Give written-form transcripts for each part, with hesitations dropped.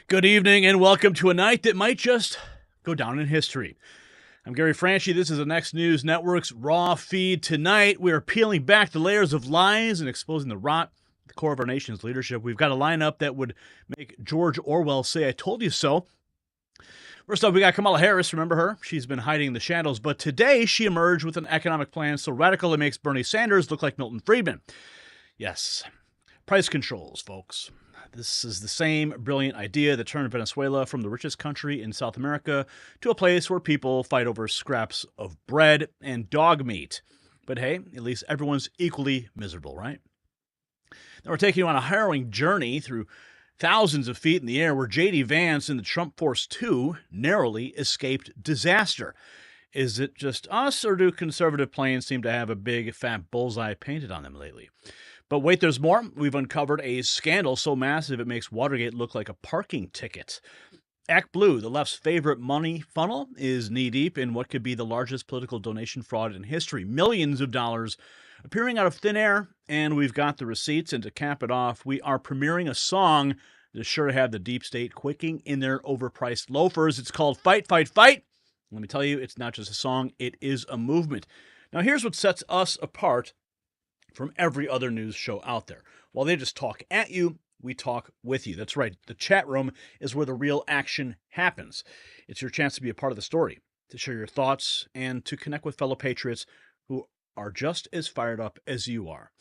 Good evening and welcome to a night that might just go down in history. I'm Gary Franchi. This is the Next News Network's Raw feed. Tonight, we are peeling back the layers of lies and exposing the rot at the core of our nation's leadership. We've got a lineup that would make George Orwell say, "I told you so." First up, we got Kamala Harris. Remember her? She's been hiding in the shadows, but today she emerged with an economic plan so radical it makes Bernie Sanders look like Milton Friedman. Yes, price controls, folks. This is the same brilliant idea that turned Venezuela from the richest country in South America to a place where people fight over scraps of bread and dog meat. But hey, at least everyone's equally miserable, right? Now we're taking you on a harrowing journey through thousands of feet in the air where JD Vance in the Trump Force 2 narrowly escaped disaster. Is it just us, or do conservative planes seem to have a big fat bullseye painted on them lately? But wait, there's more. We've uncovered a scandal so massive it makes Watergate look like a parking ticket. ActBlue, the left's favorite money funnel, is knee-deep in what could be the largest political donation fraud in history. Millions of dollars appearing out of thin air, and we've got the receipts. And to cap it off, we are premiering a song that is sure to have the deep state quaking in their overpriced loafers. It's called Fight, Fight, Fight. Let me tell you, it's not just a song, it is a movement. Now, here's what sets us apart from every other news show out there. While they just talk at you, we talk with you. That's right. The chat room is where the real action happens. It's your chance to be a part of the story, to share your thoughts, and to connect with fellow patriots who are just as fired up as you are.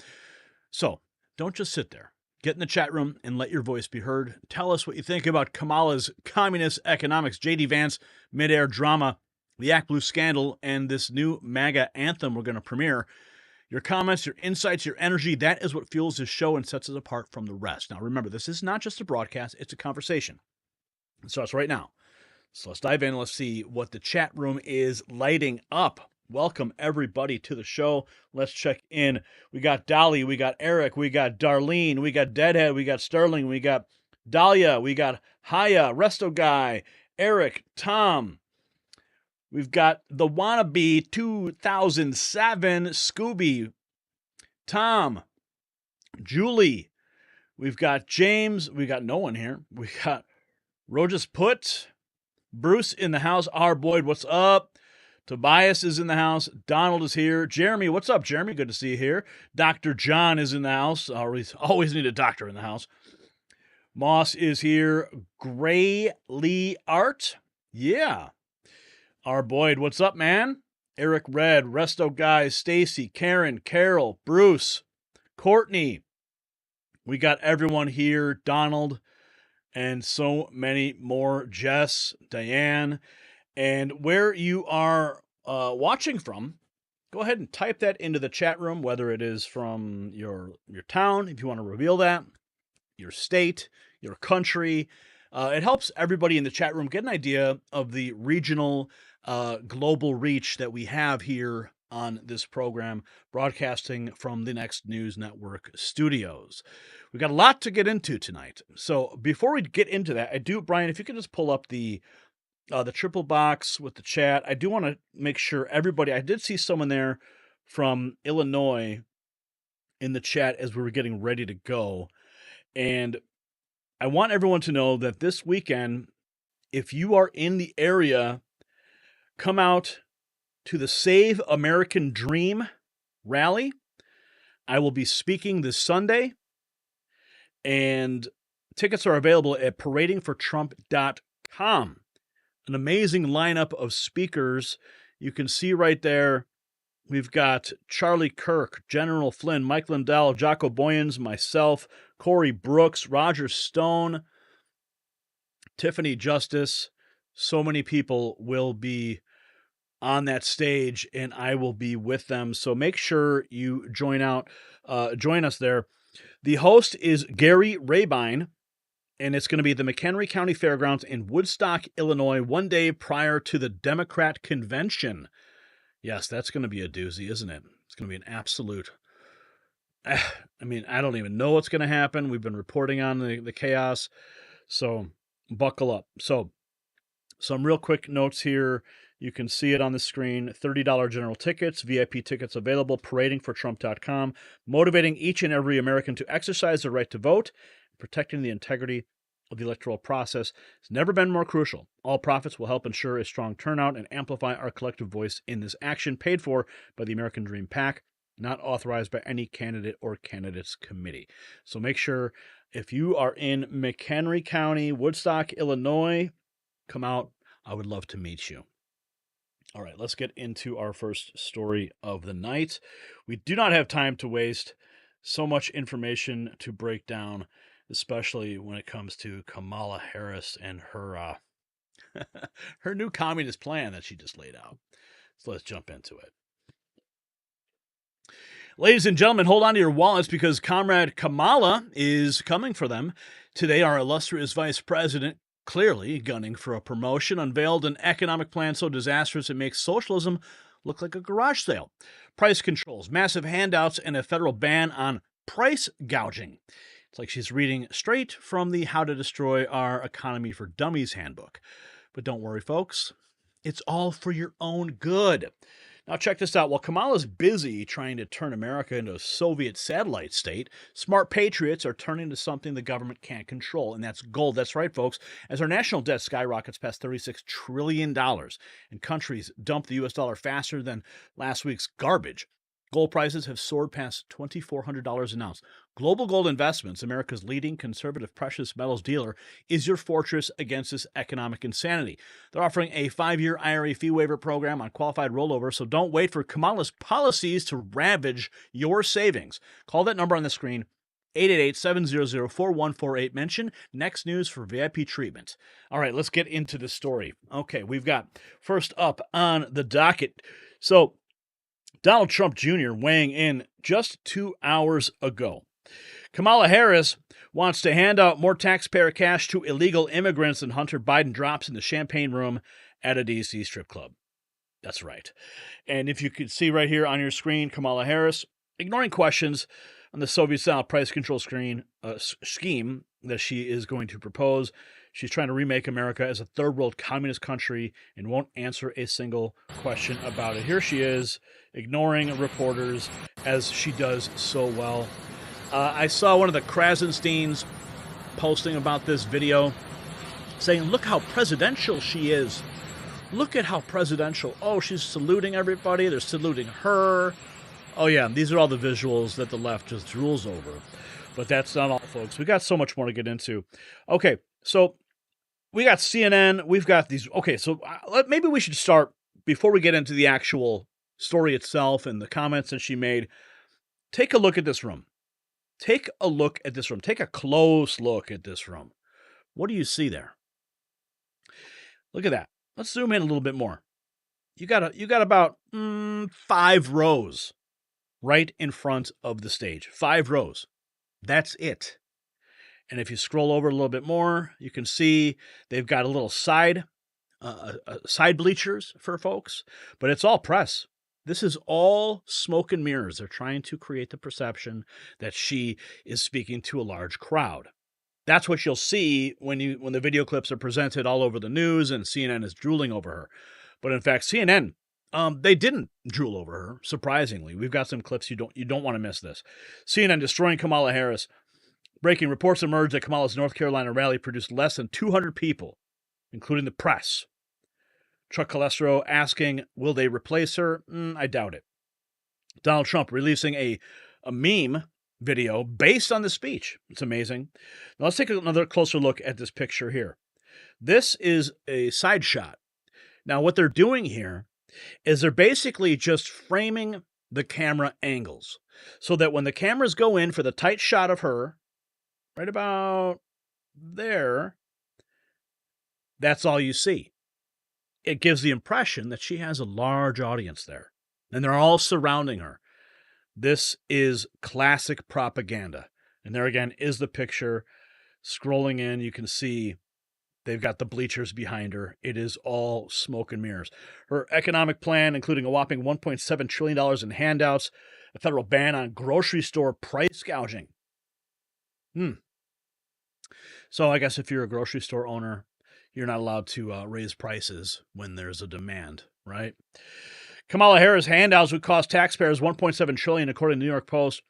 So, don't just sit there. Get in the chat room and let your voice be heard. Tell us what you think about Kamala's communist economics, JD Vance mid-air drama, the ActBlue scandal, and this new MAGA anthem we're going to premiere. Your comments, your insights, your energy, that is what fuels this show and sets us apart from the rest. Now, remember, this is not just a broadcast, it's a conversation. It starts right now. So let's dive in. Let's see what the chat room is lighting up. Welcome, everybody, to the show. Let's check in. We got Dolly, we got Eric, we got Darlene, we got Deadhead, we got Sterling, we got Dahlia, we got Haya, Resto Guy, Eric, Tom. We've got the Wannabe 2007, Scooby, Tom, Julie. We've got James. We got no one here. We got Rojas Put, Bruce in the house. R. Boyd, what's up? Tobias is in the house. Donald is here. Jeremy, what's up, Jeremy? Good to see you here. Dr. John is in the house. Always need a doctor in the house. Moss is here. Gray Lee Art. Yeah. R. Boyd, what's up, man? Eric Red, Resto Guy, Stacy, Karen, Carol, Bruce, Courtney. We got everyone here. Donald, and so many more. Jess, Diane. And where you are watching from, go ahead and type that into the chat room, whether it is from your town, if you want to reveal that, your state, your country. It helps everybody in the chat room get an idea of the regional global reach that we have here on this program, broadcasting from the Next News Network studios. We've got a lot to get into tonight. So before we get into that, Brian, if you could just pull up the triple box with the chat. I do want to make sure everybody, I did see someone there from Illinois in the chat as we were getting ready to go. And I want everyone to know that this weekend, if you are in the area, come out to the Save American Dream rally. I will be speaking this Sunday, and tickets are available at paradingfortrump.com. An amazing lineup of speakers. You can see right there, we've got Charlie Kirk, General Flynn, Mike Lindell, Jocko Boyens, myself, Corey Brooks, Roger Stone, Tiffany Justice. So many people will be on that stage, and I will be with them. So make sure you join us there. The host is Gary Rabine, and it's going to be at the McHenry County Fairgrounds in Woodstock, Illinois, one day prior to the Democrat convention. Yes, that's going to be a doozy, isn't it? It's going to be an absolute... I don't even know what's going to happen. We've been reporting on the chaos, so buckle up. So some real quick notes here. You can see it on the screen. $30 general tickets, VIP tickets available, paradingfortrump.com, motivating each and every American to exercise their right to vote, protecting the integrity of the electoral process has never been more crucial. All profits will help ensure a strong turnout and amplify our collective voice in this action paid for by the American Dream PAC, not authorized by any candidate or candidates committee. So make sure if you are in McHenry County, Woodstock, Illinois, come out. I would love to meet you. All right, let's get into our first story of the night. We do not have time to waste. So much information to break down, especially when it comes to Kamala Harris and her her new communist plan that she just laid out. So let's jump into it. Ladies and gentlemen, hold on to your wallets because Comrade Kamala is coming for them. Today, our illustrious vice president, clearly gunning for a promotion, unveiled an economic plan so disastrous it makes socialism look like a garage sale. Price controls, massive handouts, and a federal ban on price gouging. It's like she's reading straight from the How to Destroy Our Economy for Dummies handbook. But don't worry, folks. It's all for your own good. Now check this out. While Kamala's busy trying to turn America into a Soviet satellite state, smart patriots are turning to something the government can't control, and that's gold. That's right, folks. As our national debt skyrockets past $36 trillion and countries dump the U.S. dollar faster than last week's garbage, gold prices have soared past $2,400 an ounce. Global Gold Investments, America's leading conservative precious metals dealer, is your fortress against this economic insanity. They're offering a 5-year IRA fee waiver program on qualified rollover, so don't wait for Kamala's policies to ravage your savings. Call that number on the screen, 888-700-4148. Mention Next News for VIP treatment. All right, let's get into the story. Okay, we've got first up on the docket. So, Donald Trump Jr. weighing in just 2 hours ago. Kamala Harris wants to hand out more taxpayer cash to illegal immigrants than Hunter Biden drops in the champagne room at a D.C. strip club. That's right. And if you could see right here on your screen, Kamala Harris ignoring questions on the Soviet-style price control scheme that she is going to propose. She's trying to remake America as a third-world communist country and won't answer a single question about it. Here she is, ignoring reporters, as she does so well. I saw one of the Krasensteins posting about this video, saying, look how presidential she is. Look at how presidential. Oh, she's saluting everybody. They're saluting her. Oh, yeah, these are all the visuals that the left just drools over. But that's not all, folks. We got so much more to get into. Okay, so we got CNN. We've got these. Okay, so maybe we should start, before we get into the actual story itself and the comments that she made, take a look at this room. Take a look at this room. Take a close look at this room. What do you see there? Look at that. Let's zoom in a little bit more. You got about 5 rows right in front of the stage. 5 rows. That's it. And if you scroll over a little bit more, you can see they've got a little side bleachers for folks, but it's all press. This is all smoke and mirrors. They're trying to create the perception that she is speaking to a large crowd. That's what you'll see when the video clips are presented all over the news and CNN is drooling over her. But in fact, CNN, they didn't drool over her, surprisingly. We've got some clips. You don't want to miss this. CNN destroying Kamala Harris. Breaking reports emerged that Kamala's North Carolina rally produced less than 200 people, including the press. Chuck Calestro asking, will they replace her? I doubt it. Donald Trump releasing a meme video based on the speech. It's amazing. Now let's take another closer look at this picture here. This is a side shot. Now what they're doing here is they're basically just framing the camera angles so that when the cameras go in for the tight shot of her, right about there, that's all you see. It gives the impression that she has a large audience there, and they're all surrounding her. This is classic propaganda. And there again is the picture. Scrolling in, you can see they've got the bleachers behind her. It is all smoke and mirrors. Her economic plan, including a whopping $1.7 trillion in handouts, a federal ban on grocery store price gouging. So I guess if you're a grocery store owner, you're not allowed to raise prices when there's a demand, right? Kamala Harris handouts would cost taxpayers $1.7 trillion, according to the New York Post.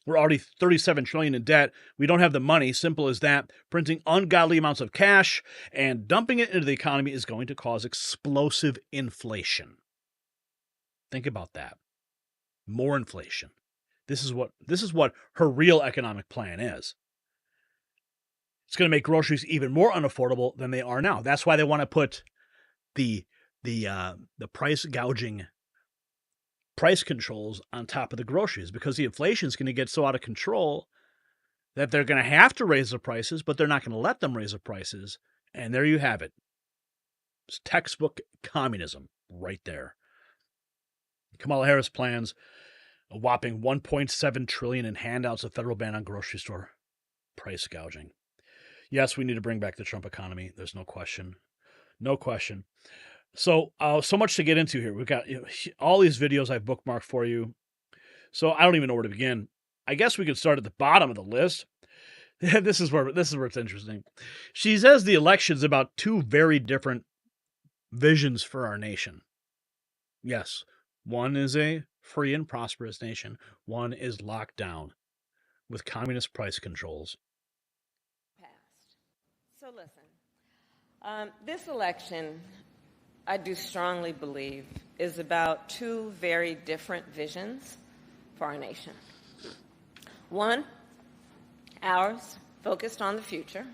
We're already $37 trillion in debt. We don't have the money. Simple as that. Printing ungodly amounts of cash and dumping it into the economy is going to cause explosive inflation. Think about that. More inflation. This is what her real economic plan is. It's going to make groceries even more unaffordable than they are now. That's why they want to put the price gouging price controls on top of the groceries, because the inflation is going to get so out of control that they're going to have to raise the prices, but they're not going to let them raise the prices. And there you have it. It's textbook communism right there. Kamala Harris plans a whopping $1.7 trillion in handouts, a federal ban on grocery store price gouging. Yes, we need to bring back the Trump economy. There's no question. No question. So much to get into here. We've got all these videos I've bookmarked for you. So I don't even know where to begin. I guess we could start at the bottom of the list. This is where it's interesting. She says the election's about two very different visions for our nation. Yes, one is a free and prosperous nation. One is locked down with communist price controls. So listen, this election, I do strongly believe, is about two very different visions for our nation. One, ours, focused on the future,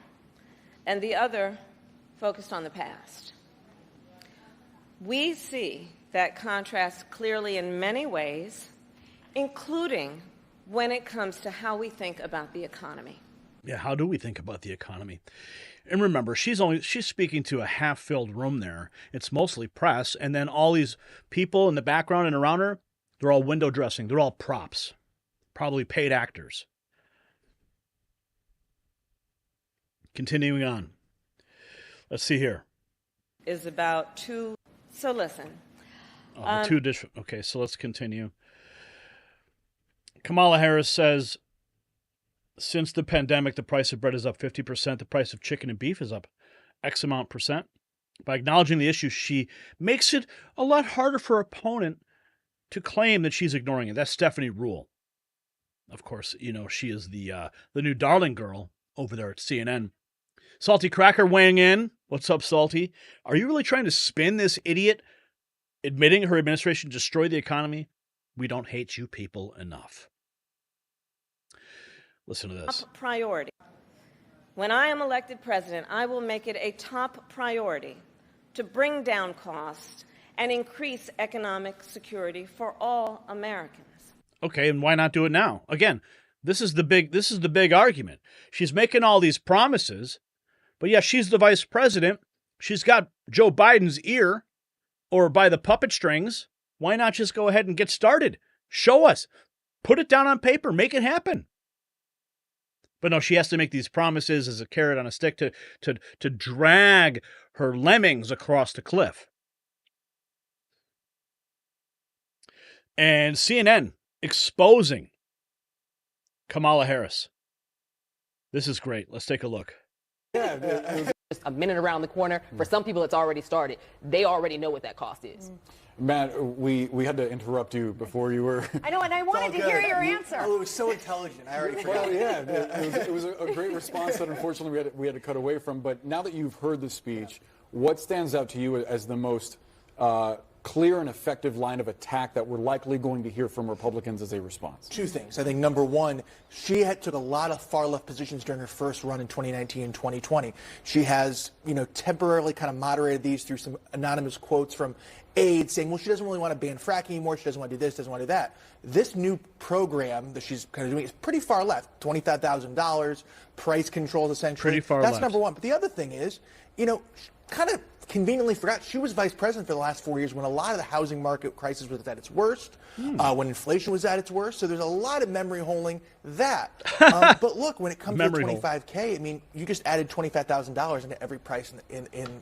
and the other, focused on the past. We see that contrast clearly in many ways, including when it comes to how we think about the economy. Yeah, how do we think about the economy? And remember, she's speaking to a half-filled room there. It's mostly press, and then all these people in the background and around her, they're all window dressing. They're all props, probably paid actors. Continuing on. Let's see here. Is about two. So listen. Okay, so let's continue. Kamala Harris says, since the pandemic, the price of bread is up 50%. The price of chicken and beef is up X amount percent. By acknowledging the issue, she makes it a lot harder for her opponent to claim that she's ignoring it. That's Stephanie Ruhle. Of course, she is the new darling girl over there at CNN. Salty Cracker weighing in. What's up, Salty? Are you really trying to spin this idiot admitting her administration destroyed the economy? We don't hate you people enough. Listen to this. Top priority. When I am elected president, I will make it a top priority to bring down costs and increase economic security for all Americans. Okay, and why not do it now? Again, this is the big argument. She's making all these promises, but yeah, she's the vice president. She's got Joe Biden's ear, or by the puppet strings. Why not just go ahead and get started? Show us. Put it down on paper. Make it happen. But no, she has to make these promises as a carrot on a stick to drag her lemmings across the cliff. And CNN exposing Kamala Harris. This is great. Let's take a look. Just a minute around the corner. For some people, it's already started. They already know what that cost is. Matt, we had to interrupt you before you were. I know, and I wanted to hear your answer. Oh, it was so intelligent. I already forgot. Well, yeah, it was a great response that unfortunately we had to cut away from. But now that you've heard the speech, what stands out to you as the most clear and effective line of attack that we're likely going to hear from Republicans as a response? Two things. I think number one, she took a lot of far left positions during her first run in 2019 and 2020. She has, temporarily kind of moderated these through some anonymous quotes from aides saying, well, she doesn't really want to ban fracking anymore. She doesn't want to do this, doesn't want to do that. This new program that she's kind of doing is pretty far left. $25,000, price controls essentially. Pretty far That's left. number one. But the other thing is, kind of conveniently forgot she was vice president for the last 4 years when a lot of the housing market crisis was at its worst, when inflation was at its worst. So there's a lot of memory holding that. But look, when it comes to $25K, I mean, you just added $25,000 into every price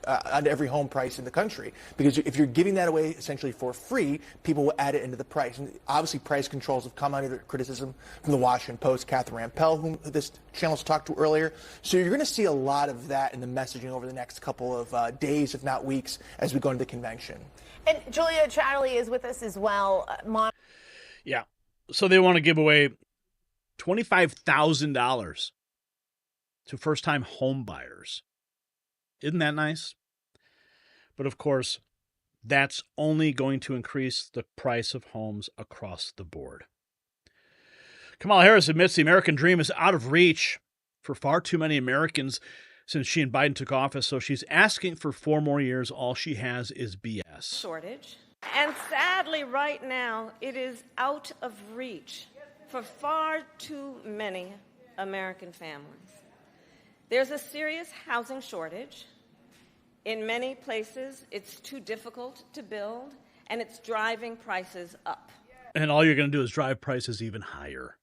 onto every home price in the country. Because if you're giving that away essentially for free, people will add it into the price. And obviously, price controls have come under criticism from the Washington Post, Catherine Rampell, whom this channel's talked to earlier. So you're going to see a lot of that in the messaging over the next couple of days, if not weeks, as we go into the convention. And Julia Chatterley is with us as well. Yeah. So they want to give away $25,000 to first-time home buyers. Isn't that nice? But of course, that's only going to increase the price of homes across the board. Kamala Harris admits the American dream is out of reach for far too many Americans since she and Biden took office, so she's asking for 4 more years. All she has is BS. Shortage. And sadly, right now, it is out of reach for far too many American families. There's a serious housing shortage. In many places, it's too difficult to build, and it's driving prices up. And all you're going to do is drive prices even higher.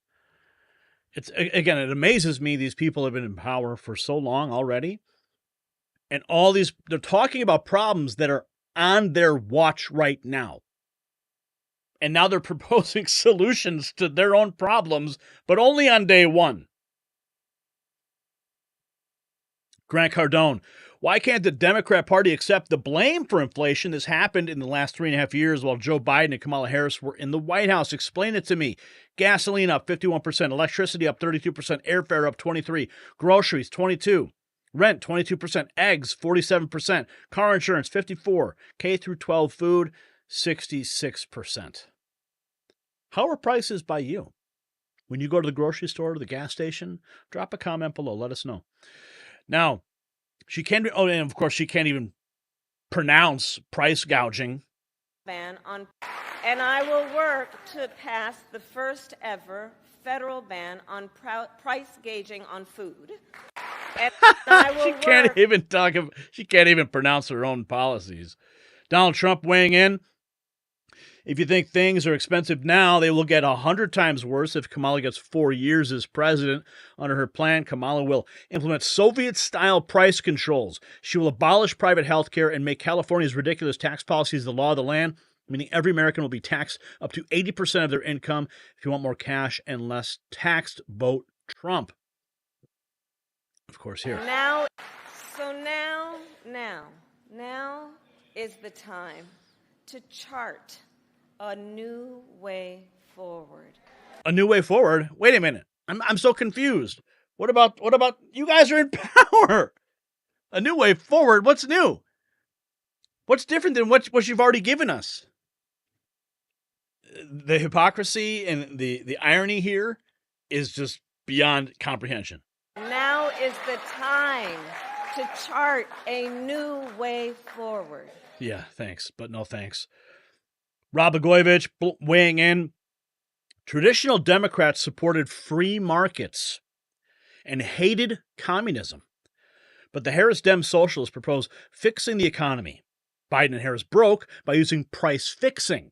Again, it amazes me these people have been in power for so long already. And they're talking about problems that are on their watch right now. And now they're proposing solutions to their own problems, but only on day one. Grant Cardone, why can't the Democrat Party accept the blame for inflation that's happened in the last 3.5 years while Joe Biden and Kamala Harris were in the White House? Explain it to me. Gasoline up 51%, electricity up 32%, airfare up 23%, groceries 22%, rent 22%, eggs 47%, car insurance 54%, K through 12 food 66%. How are prices by you? When you go to the grocery store or the gas station, drop a comment below. Let us know. Now, she can't, and of course, she can't even pronounce price gouging. Ban on, and I will work to pass the first ever federal ban on price gauging on food. And I will she can't even pronounce her own policies. Donald Trump weighing in. If you think things are expensive now, they will get 100 times worse if Kamala gets 4 years as president. Under her plan, Kamala will implement Soviet-style price controls. She will abolish private health care and make California's ridiculous tax policies the law of the land, meaning every American will be taxed up to 80% of their income. If you want more cash and less taxed, vote Trump. Of course, here. Now is the time to chart a new way forward. A new way forward? Wait a minute. I'm so confused. What about you guys are in power? A new way forward? What's new? What's different than what you've already given us? The hypocrisy and the irony here is just beyond comprehension. Now is the time to chart a new way forward. Yeah, thanks, but no thanks. Rob Blagojevich weighing in. Traditional Democrats supported free markets and hated communism. But the Harris Dem socialists propose fixing the economy. Biden and Harris broke by using price fixing.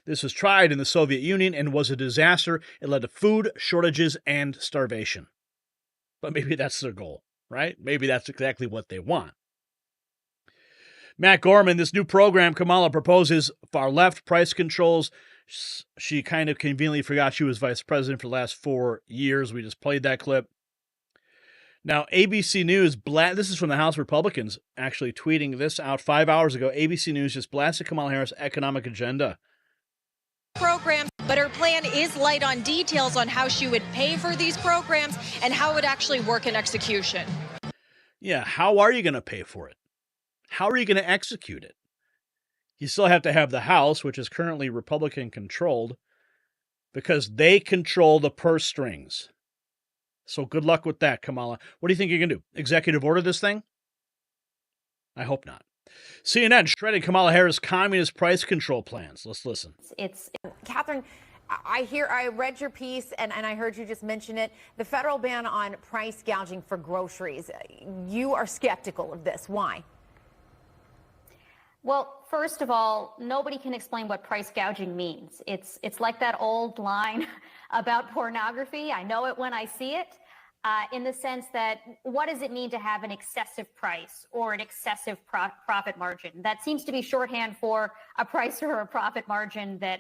This was tried in the Soviet Union and was a disaster. It led to food shortages and starvation. But maybe that's their goal, right? Maybe that's exactly what they want. Matt Gorman, this new program Kamala proposes far left price controls. She kind of conveniently forgot she was vice president for the last 4 years. We just played that clip. Now, ABC News, this is from the House Republicans actually tweeting this out 5 hours ago. ABC News just blasted Kamala Harris' economic agenda. Programs, but her plan is light on details on how she would pay for these programs and how it would actually work in execution. Yeah, how are you going to pay for it? How are you going to execute it? You still have to have the House, which is currently Republican-controlled, because they control the purse strings. So good luck with that, Kamala. What do you think you're going to do? Executive order this thing? I hope not. CNN shredded Kamala Harris' communist price control plans. Let's listen. It's Catherine, I read your piece and I heard you just mention it. The federal ban on price gouging for groceries. You are skeptical of this. Why? Well, first of all, nobody can explain what price gouging means. It's like that old line about pornography. I know it when I see it, in the sense that what does it mean to have an excessive price or an excessive profit margin? That seems to be shorthand for a price or a profit margin that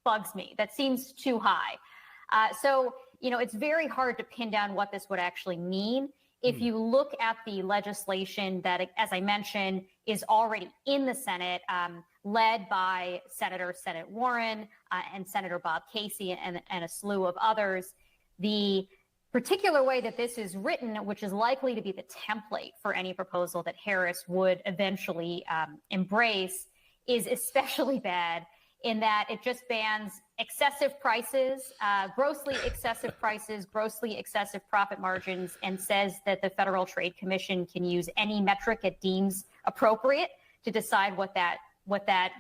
bugs me. That seems too high. So, it's very hard to pin down what this would actually mean. If you look at the legislation that, as I mentioned, is already in the Senate, led by Senate Warren and Senator Bob Casey and a slew of others. The particular way that this is written, which is likely to be the template for any proposal that Harris would eventually embrace, is especially bad in that it just bans excessive prices, grossly excessive prices, grossly excessive profit margins, and says that the Federal Trade Commission can use any metric it deems appropriate to decide what that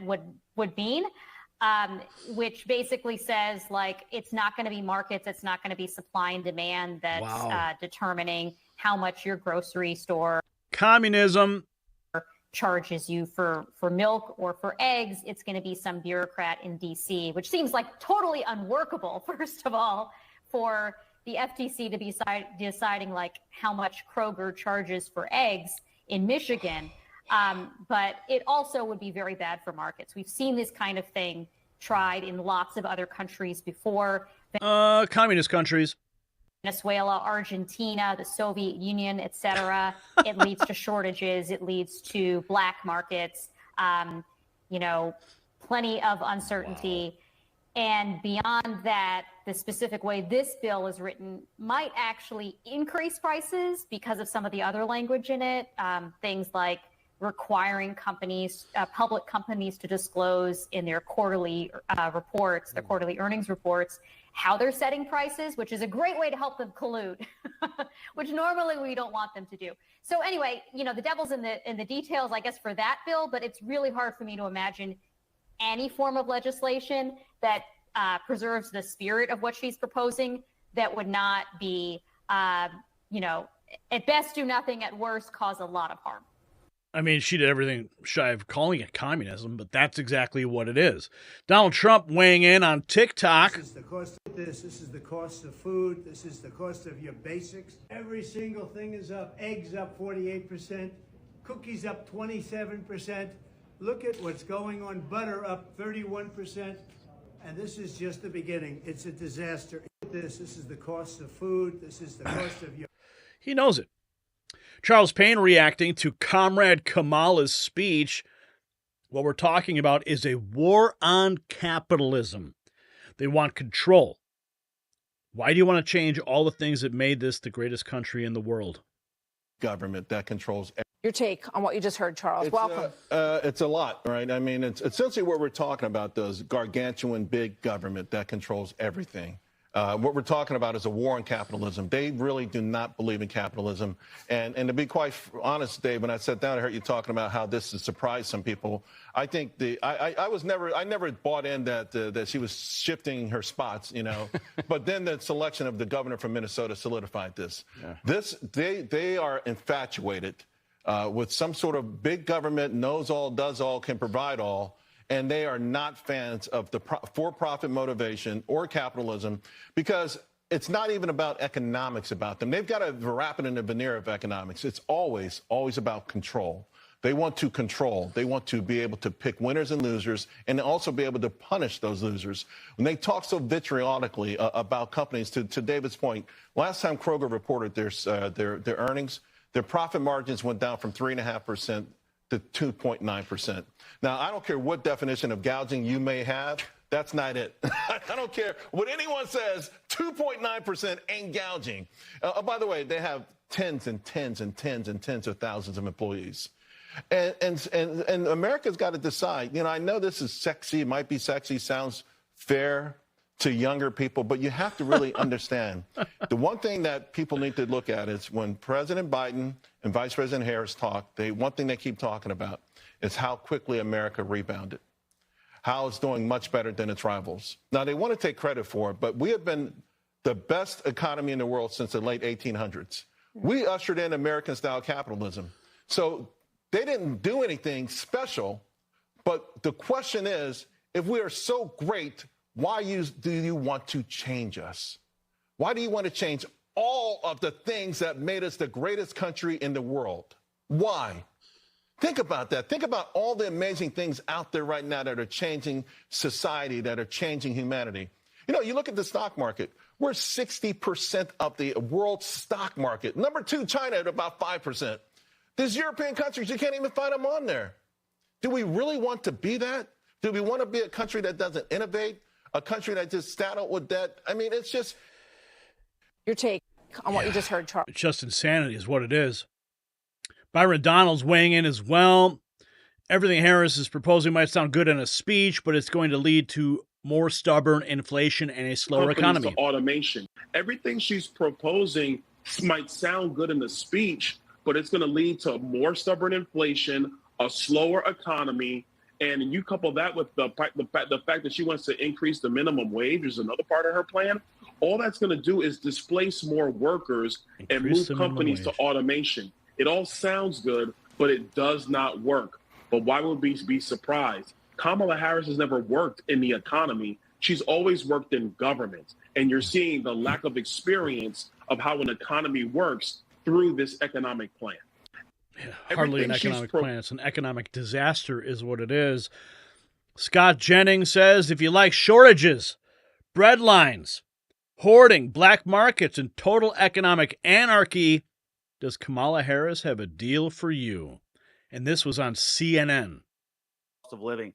would mean, which basically says, like, it's not going to be markets, it's not going to be supply and demand that's determining how much your grocery store communism charges you for milk or for eggs. It's going to be some bureaucrat in D.C., which seems like totally unworkable, first of all, for the FTC to be deciding like how much Kroger charges for eggs in Michigan. But it also would be very bad for markets. We've seen this kind of thing tried in lots of other countries before. Communist countries. Venezuela, Argentina, the Soviet Union, et cetera. It leads to shortages. It leads to black markets, plenty of uncertainty. Wow. And beyond that, the specific way this bill is written might actually increase prices because of some of the other language in it. Things like requiring public companies to disclose in their quarterly reports, their quarterly earnings reports, how they're setting prices, which is a great way to help them collude, which normally we don't want them to do. So anyway, the devil's in the details, I guess, for that bill, but it's really hard for me to imagine any form of legislation that preserves the spirit of what she's proposing that would not be, at best do nothing, at worst cause a lot of harm. I mean, she did everything shy of calling it communism, but that's exactly what it is. Donald Trump weighing in on TikTok. This is the cost of this is the cost of food, this is the cost of your basics. Every single thing is up. Eggs up 48%, cookies up 27%. Look at what's going on. Butter up 31%. And this is just the beginning. It's a disaster. This is the cost of food, this is the cost of your... He knows it. Charles Payne reacting to Comrade Kamala's speech. What we're talking about is a war on capitalism. They want control. Why do you want to change all the things that made this the greatest country in the world? Government that controls everything. Your take on what you just heard, Charles. Welcome. It's a lot, right? I mean, it's essentially what we're talking about, those gargantuan big government that controls everything. What we're talking about is a war on capitalism. They really do not believe in capitalism. And to be quite honest, Dave, when I sat down, I heard you talking about how this has surprised some people. I think I never bought in that she was shifting her spots, But then the selection of the governor from Minnesota solidified this. Yeah. They are infatuated with some sort of big government, knows all, does all, can provide all. And they are not fans of the for-profit motivation or capitalism because it's not even about economics about them. They've got to wrap it in the veneer of economics. It's always about control. They want to control. They want to be able to pick winners and losers and also be able to punish those losers. When they talk so vitriolically about companies, to David's point, last time Kroger reported their earnings, their profit margins went down from 3.5% to 2.9%. Now, I don't care what definition of gouging you may have. That's not it. I don't care what anyone says. 2.9% ain't gouging. By the way, they have tens and tens and tens and tens of thousands of employees. And America's got to decide. I know this is sexy. It might be sexy. Sounds fair to younger people. But you have to really understand. The one thing that people need to look at is when President Biden and Vice President Harris talk, one thing they keep talking about is how quickly America rebounded, how it's doing much better than its rivals. Now, they want to take credit for it, but we have been the best economy in the world since the late 1800s. We ushered in American-style capitalism. So they didn't do anything special, but the question is, if we are so great, why do you want to change us? Why do you want to change all of the things that made us the greatest country in the world? Why? Think about that. Think about all the amazing things out there right now that are changing society, that are changing humanity. You look at the stock market. We're 60% of the world stock market. Number two, China at about 5%. There's European countries, you can't even find them on there. Do we really want to be that? Do we want to be a country that doesn't innovate? A country that just saddled with debt? I mean, it's just... Your take on what you just heard, Charles. It's just insanity is what it is. Byron Donald's weighing in as well. Everything Harris is proposing might sound good in a speech, but it's going to lead to more stubborn inflation and a slower economy. To automation. Everything she's proposing might sound good in the speech, but it's going to lead to more stubborn inflation, a slower economy, and you couple that with the fact that she wants to increase the minimum wage is another part of her plan. All that's going to do is displace more workers and move companies to automation. It all sounds good, but it does not work. But why would we be surprised? Kamala Harris has never worked in the economy. She's always worked in government. And you're seeing the lack of experience of how an economy works through this economic plan. Yeah, hardly an economic plan. It's an economic disaster is what it is. Scott Jennings says, if you like shortages, bread lines, hoarding, black markets, and total economic anarchy, does Kamala Harris have a deal for you? And this was on CNN. Cost of living.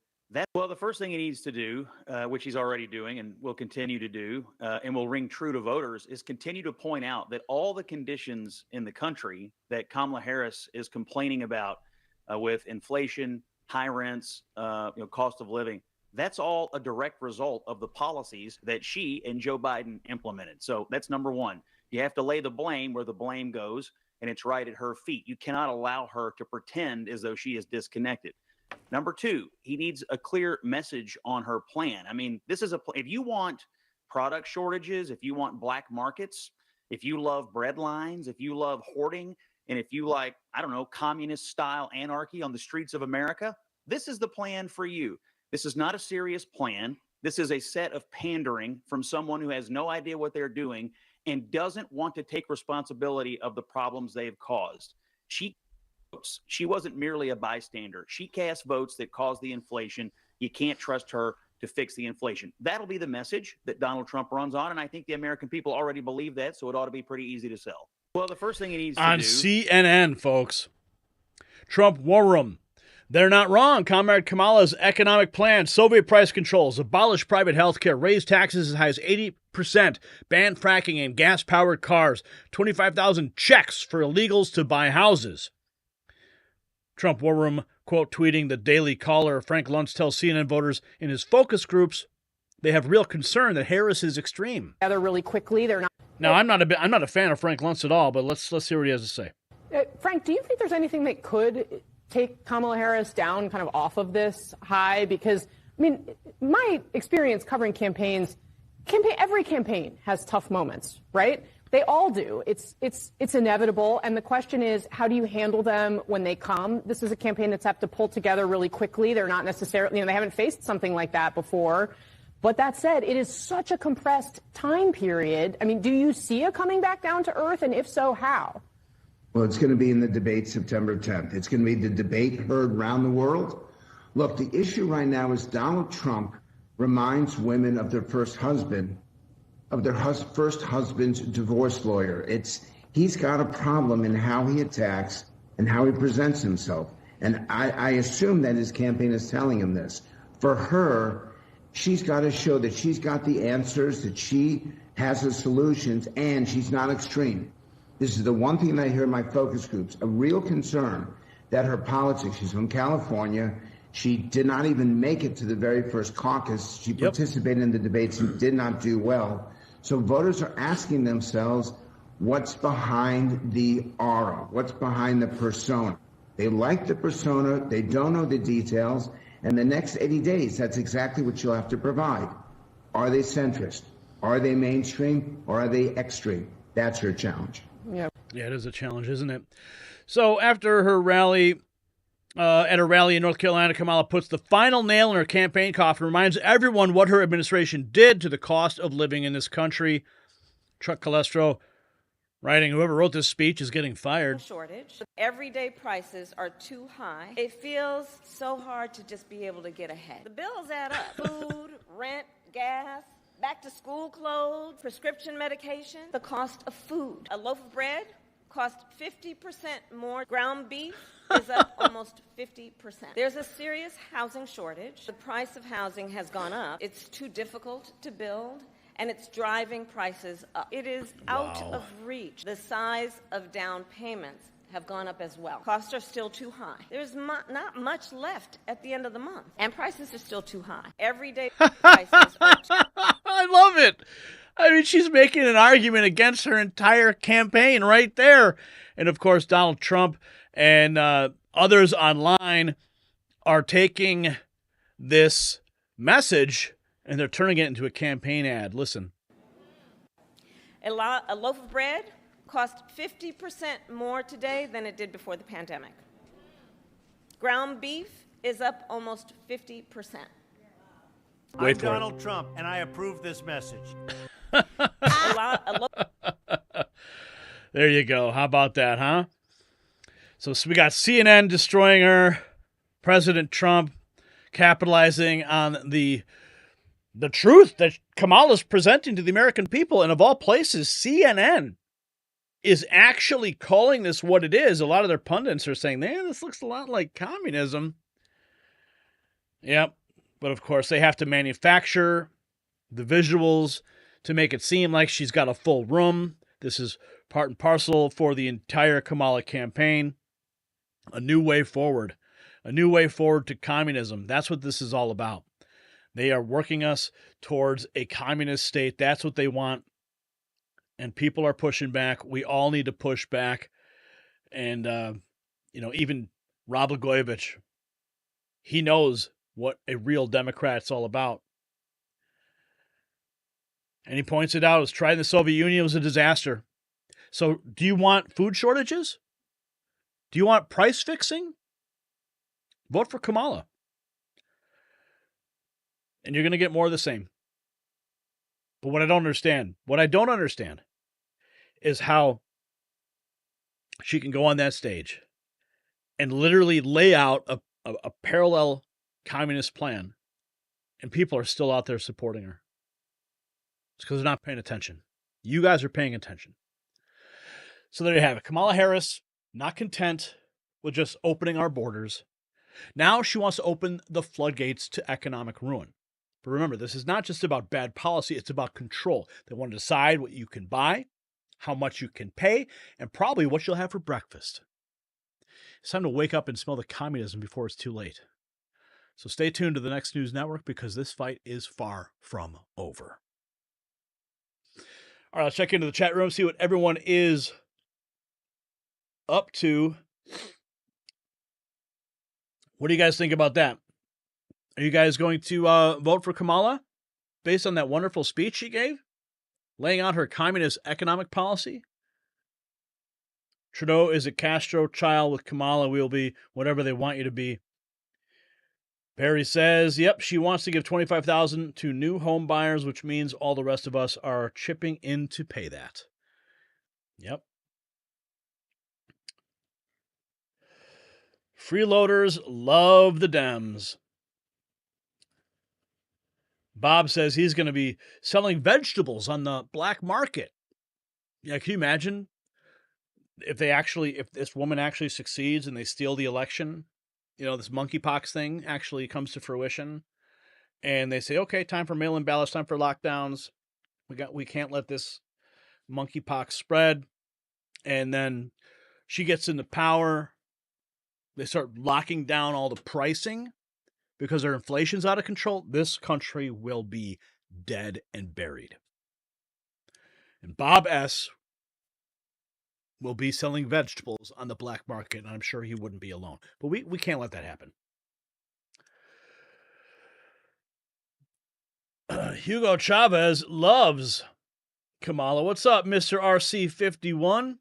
Well, the first thing he needs to do, which he's already doing and will continue to do, and will ring true to voters, is continue to point out that all the conditions in the country that Kamala Harris is complaining about with inflation, high rents, cost of living, that's all a direct result of the policies that she and Joe Biden implemented. So that's number one. You have to lay the blame where the blame goes, and it's right at her feet. You cannot allow her to pretend as though she is disconnected. Number two, he needs a clear message on her plan. I mean, this is if you want product shortages, if you want black markets, if you love bread lines, if you love hoarding, and if you like, I don't know, communist style anarchy on the streets of America, this is the plan for you. This is not a serious plan. This is a set of pandering from someone who has no idea what they're doing and doesn't want to take responsibility of the problems they've caused. She wasn't merely a bystander. She cast votes that caused the inflation. You can't trust her to fix the inflation. That'll be the message that Donald Trump runs on, and I think the American people already believe that, so it ought to be pretty easy to sell. Well, the first thing he needs to do... On CNN, folks. Trump war room. They're not wrong. Comrade Kamala's economic plan, Soviet price controls, abolish private health care, raise taxes as high as 80%, ban fracking and gas-powered cars, 25,000 checks for illegals to buy houses. Trump war room, quote, tweeting the Daily Caller, Frank Luntz tells CNN voters in his focus groups they have real concern that Harris is extreme. Together really quickly. They're not. Now, I'm not a fan of Frank Luntz at all, but let's hear what he has to say. Frank, do you think there's anything that could take Kamala Harris down kind of off of this high? Because, I mean, my experience covering campaigns, every campaign has tough moments, right? They all do. It's inevitable. And the question is, how do you handle them when they come? This is a campaign that's had to pull together really quickly. They're not necessarily, they haven't faced something like that before. But that said, it is such a compressed time period. I mean, do you see it coming back down to earth? And if so, how? Well, it's going to be in the debate September 10th. It's going to be the debate heard around the world. Look, the issue right now is Donald Trump reminds women of their first husband, of their first husband's divorce lawyer. He's got a problem in how he attacks and how he presents himself. And I assume that his campaign is telling him this. For her, she's got to show that she's got the answers, that she has the solutions, and she's not extreme. This is the one thing that I hear in my focus groups, a real concern that her politics, she's from California, she did not even make it to the very first caucus. She participated in the debates and did not do well. So voters are asking themselves, what's behind the aura? What's behind the persona? They like the persona. They don't know the details. And the next 80 days, that's exactly what you'll have to provide. Are they centrist? Are they mainstream? Or are they extreme? That's her challenge. Yeah, it is a challenge, isn't it? So after her rally, at a rally in North Carolina, Kamala puts the final nail in her campaign coffin, reminds everyone what her administration did to the cost of living in this country. Chuck Calestro writing, whoever wrote this speech is getting fired. Shortage. Everyday prices are too high. It feels so hard to just be able to get ahead. The bills add up. Food, rent, gas, back to school clothes, prescription medication, the cost of food. A loaf of bread cost 50% more. Ground beef is up almost 50%. There's a serious housing shortage. The price of housing has gone up. It's too difficult to build, and it's driving prices up. It is out of reach. The size of down payments have gone up as well. Costs are still too high. There's not much left at the end of the month, and prices are still too high. Everyday prices are I love it. I mean, she's making an argument against her entire campaign right there. And, of course, Donald Trump and others online are taking this message and they're turning it into a campaign ad. Listen. A loaf of bread costs 50% more today than it did before the pandemic. Ground beef is up almost 50%. I'm Donald Trump, and I approve this message. There you go. How about that, huh? So we got CNN destroying her, President Trump capitalizing on the truth that Kamala's presenting to the American people. And of all places, CNN is actually calling this what it is. A lot of their pundits are saying, man, this looks a lot like communism. Yep. But of course, they have to manufacture the visuals to make it seem like she's got a full room. This is part and parcel for the entire Kamala campaign. A new way forward. A new way forward to communism. That's what this is all about. They are working us towards a communist state. That's what they want. And people are pushing back. We all need to push back. And, even Rob Blagojevich, he knows what a real Democrat's all about. And he points it out as trying the Soviet Union was a disaster. So do you want food shortages? Do you want price fixing? Vote for Kamala. And you're going to get more of the same. But what I don't understand is how she can go on that stage and literally lay out a parallel communist plan, and people are still out there supporting her. It's because they're not paying attention. You guys are paying attention. So there you have it. Kamala Harris, not content with just opening our borders. Now she wants to open the floodgates to economic ruin. But remember, this is not just about bad policy. It's about control. They want to decide what you can buy, how much you can pay, and probably what you'll have for breakfast. It's time to wake up and smell the communism before it's too late. So stay tuned to the Next News Network because this fight is far from over. All right, let's check into the chat room, see what everyone is up to. What do you guys think about that? Are you guys going to vote for Kamala based on that wonderful speech she gave, laying out her communist economic policy? Trudeau is a Castro child. With Kamala, we'll be whatever they want you to be. Barry says, yep, she wants to give $25,000 to new home buyers, which means all the rest of us are chipping in to pay that. Yep. Freeloaders love the Dems. Bob says he's going to be selling vegetables on the black market. Yeah, can you imagine if this woman actually succeeds and they steal the election? This monkeypox thing actually comes to fruition, and they say, okay, time for mail-in ballots, time for lockdowns. We can't let this monkeypox spread. And then she gets into power. They start locking down all the pricing because their inflation's out of control. This country will be dead and buried. And Bob S. will be selling vegetables on the black market, and I'm sure he wouldn't be alone. But we can't let that happen. Hugo Chavez loves Kamala. What's up, Mr. RC51?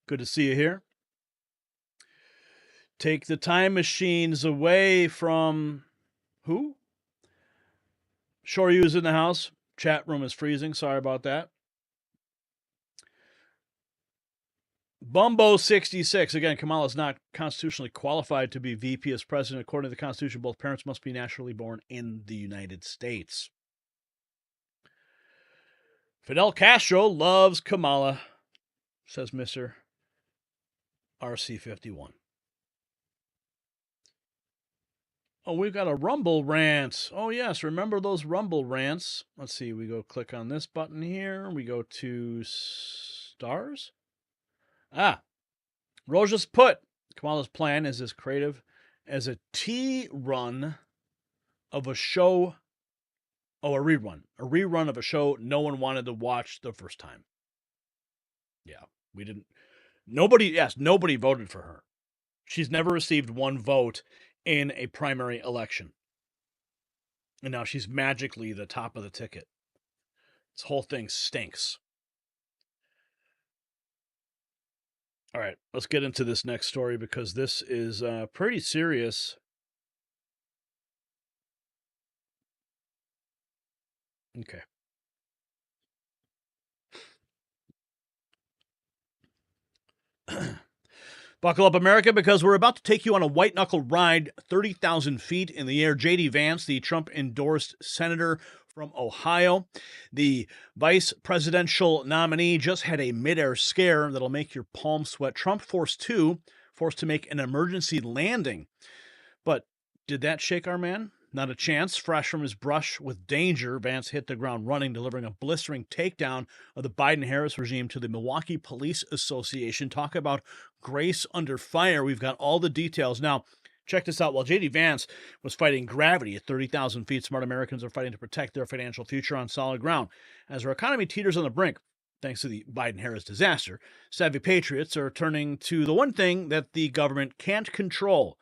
Good to see you here. Take the time machines away from who? Shoryu's in the house. Chat room is freezing. Sorry about that. Bumbo66. Again, Kamala is not constitutionally qualified to be VP as president. According to the Constitution, both parents must be naturally born in the United States. Fidel Castro loves Kamala. says Mr. RC51. Oh, we've got a Rumble rant. Oh, yes. Remember those Rumble rants? Let's see. We go click on this button here. We go to stars. Roja's put Kamala's plan is as creative as a run of a show. Oh, a rerun. A rerun of a show no one wanted to watch the first time. Yeah, we didn't. Nobody voted for her. She's never received one vote in a primary election. And now she's magically the top of the ticket. This whole thing stinks. All right, let's get into this next story because this is pretty serious. Okay. Buckle up, America, because we're about to take you on a white-knuckle ride 30,000 feet in the air. JD Vance, the Trump-endorsed senator from Ohio, the vice presidential nominee, just had a mid-air scare that'll make your palms sweat. Trump forced to make an emergency landing. But did that shake our man? Not a chance. Fresh from his brush with danger, Vance hit the ground running, delivering a blistering takedown of the Biden-Harris regime to the Milwaukee Police Association. Talk about grace under fire. We've got all the details. Now, check this out. While JD Vance was fighting gravity at 30,000 feet, smart Americans are fighting to protect their financial future on solid ground. As our economy teeters on the brink, thanks to the Biden-Harris disaster, savvy patriots are turning to the one thing that the government can't control: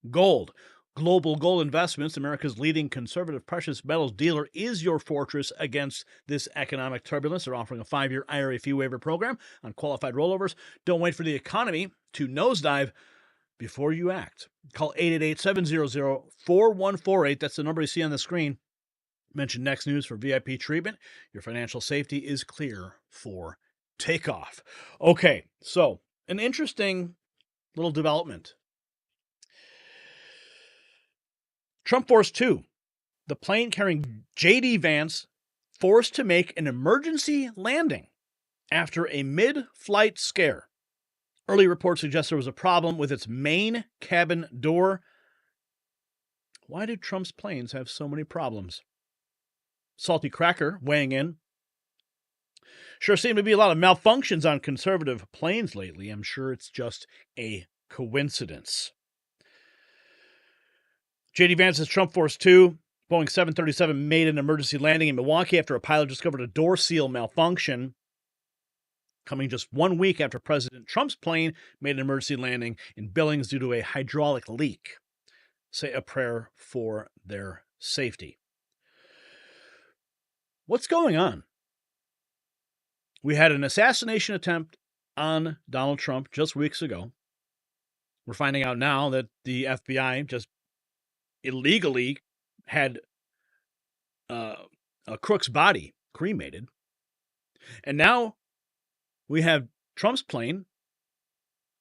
gold. Global Gold Investments, America's leading conservative precious metals dealer, is your fortress against this economic turbulence. They're offering a 5-year IRA fee waiver program on qualified rollovers. Don't wait for the economy to nosedive before you act. Call 888-700-4148. That's the number you see on the screen. Mention Next News for VIP treatment. Your financial safety is clear for takeoff. Okay, so an interesting little development. Trump Force 2, the plane carrying JD Vance, forced to make an emergency landing after a mid-flight scare. Early reports suggest there was a problem with its main cabin door. Why do Trump's planes have so many problems? Salty Cracker weighing in. Sure seem to be a lot of malfunctions on conservative planes lately. I'm sure it's just a coincidence. JD Vance's Trump Force 2, Boeing 737, made an emergency landing in Milwaukee after a pilot discovered a door seal malfunction, coming just 1 week after President Trump's plane made an emergency landing in Billings due to a hydraulic leak. Say a prayer for their safety. What's going on? We had an assassination attempt on Donald Trump just weeks ago. We're finding out now that the FBI just illegally had a crook's body cremated. And now we have Trump's plane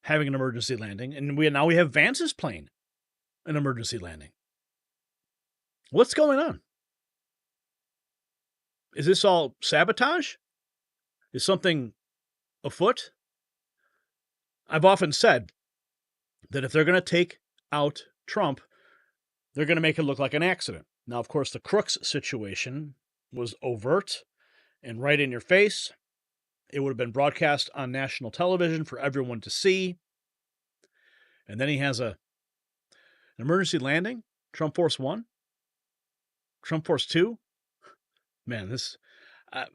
having an emergency landing, and we have Vance's plane, an emergency landing. What's going on? Is this all sabotage? Is something afoot? I've often said that if they're going to take out Trump, they're going to make it look like an accident. Now, of course, the Crooks situation was overt and right in your face. It would have been broadcast on national television for everyone to see. And then he has an emergency landing. Trump Force 1. Trump Force 2. Man,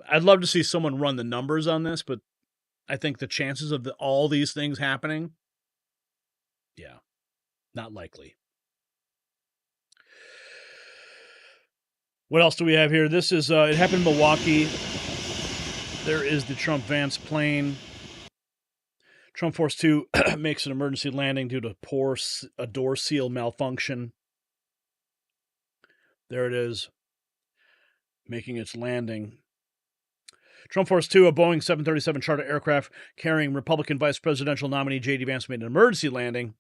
I'd love to see someone run the numbers on this, but I think the chances of all these things happening, yeah, not likely. What else do we have here? This is, it happened in Milwaukee. There is the Trump Vance plane. Trump Force 2 makes an emergency landing due to a door seal malfunction. There it is, making its landing. Trump Force 2, a Boeing 737 charter aircraft carrying Republican vice presidential nominee JD Vance, made an emergency landing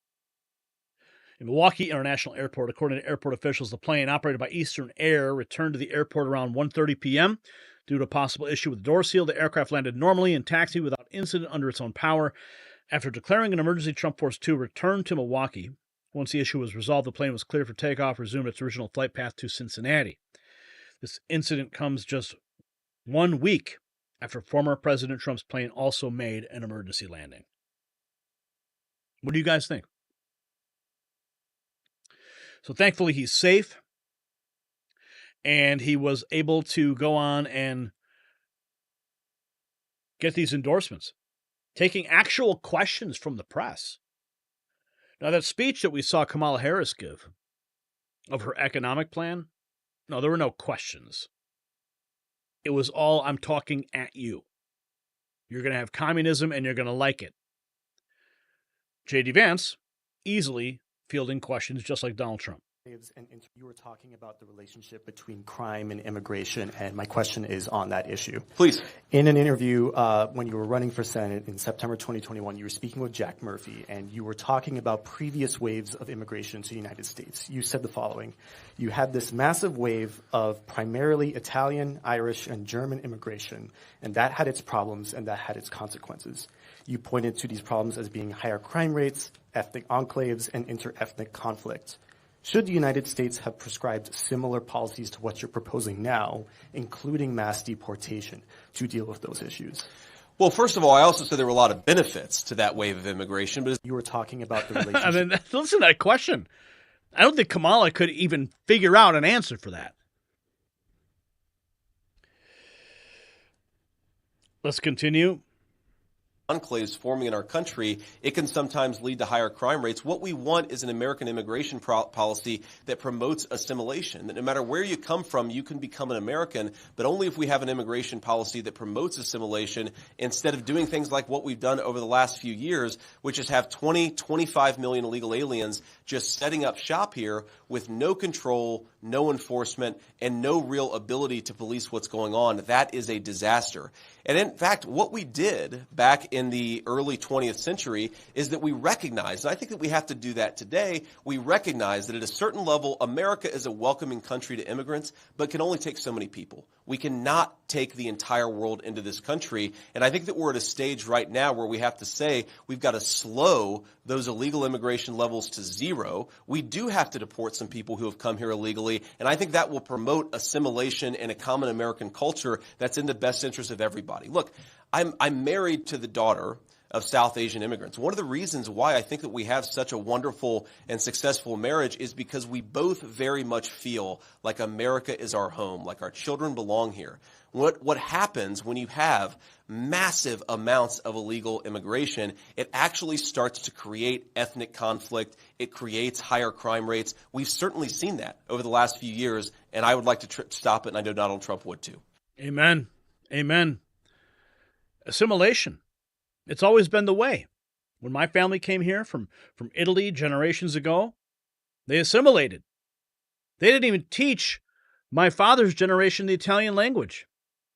in Milwaukee International Airport. According to airport officials, the plane, operated by Eastern Air, returned to the airport around 1:30 p.m. Due to a possible issue with the door seal, the aircraft landed normally and taxied without incident under its own power. After declaring an emergency, Trump Force 2 returned to Milwaukee. Once the issue was resolved, the plane was cleared for takeoff, resumed its original flight path to Cincinnati. This incident comes just 1 week after former President Trump's plane also made an emergency landing. What do you guys think? So thankfully he's safe, and he was able to go on and get these endorsements, taking actual questions from the press. Now, that speech that we saw Kamala Harris give of her economic plan, no, there were no questions. It was all, I'm talking at you. You're going to have communism and you're going to like it. JD Vance easily fielding questions just like Donald Trump. And you were talking about the relationship between crime and immigration, and my question is on that issue. Please. In an interview when you were running for Senate in September 2021, you were speaking with Jack Murphy, and you were talking about previous waves of immigration to the United States. You said the following: you had this massive wave of primarily Italian, Irish, and German immigration, and that had its problems and that had its consequences. You pointed to these problems as being higher crime rates, ethnic enclaves, and inter-ethnic conflict. Should the United States have prescribed similar policies to what you're proposing now, including mass deportation, to deal with those issues? Well, first of all, I also said there were a lot of benefits to that wave of immigration. But you were talking about the relationship. I mean, listen to that question. I don't think Kamala could even figure out an answer for that. Let's continue. Enclaves forming in our country, it can sometimes lead to higher crime rates. What we want is an American immigration policy that promotes assimilation, that no matter where you come from, you can become an American, but only if we have an immigration policy that promotes assimilation instead of doing things like what we've done over the last few years, which is have 25 million illegal aliens just setting up shop here with no control, no enforcement, and no real ability to police what's going on. That is a disaster. And in fact, what we did back in the early 20th century is that we recognized, and I think that we have to do that today, we recognize that at a certain level, America is a welcoming country to immigrants, but can only take so many people. We cannot take the entire world into this country. And I think that we're at a stage right now where we have to say we've got to slow those illegal immigration levels to zero. We do have to deport some people who have come here illegally. And I think that will promote assimilation and a common American culture that's in the best interest of everybody. Look, I'm married to the daughter of South Asian immigrants. One of the reasons why I think that we have such a wonderful and successful marriage is because we both very much feel like America is our home, like our children belong here. What happens when you have massive amounts of illegal immigration, it actually starts to create ethnic conflict. It creates higher crime rates. We've certainly seen that over the last few years, and I would like to stop it, and I know Donald Trump would too. Amen. Amen. Assimilation. It's always been the way. When my family came here from Italy generations ago, they assimilated. They didn't even teach my father's generation the Italian language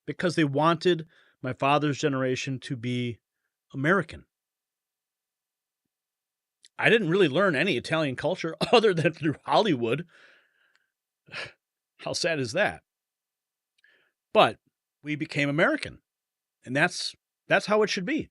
because they wanted my father's generation to be American. I didn't really learn any Italian culture other than through Hollywood. How sad is that? But we became American, and that's how it should be.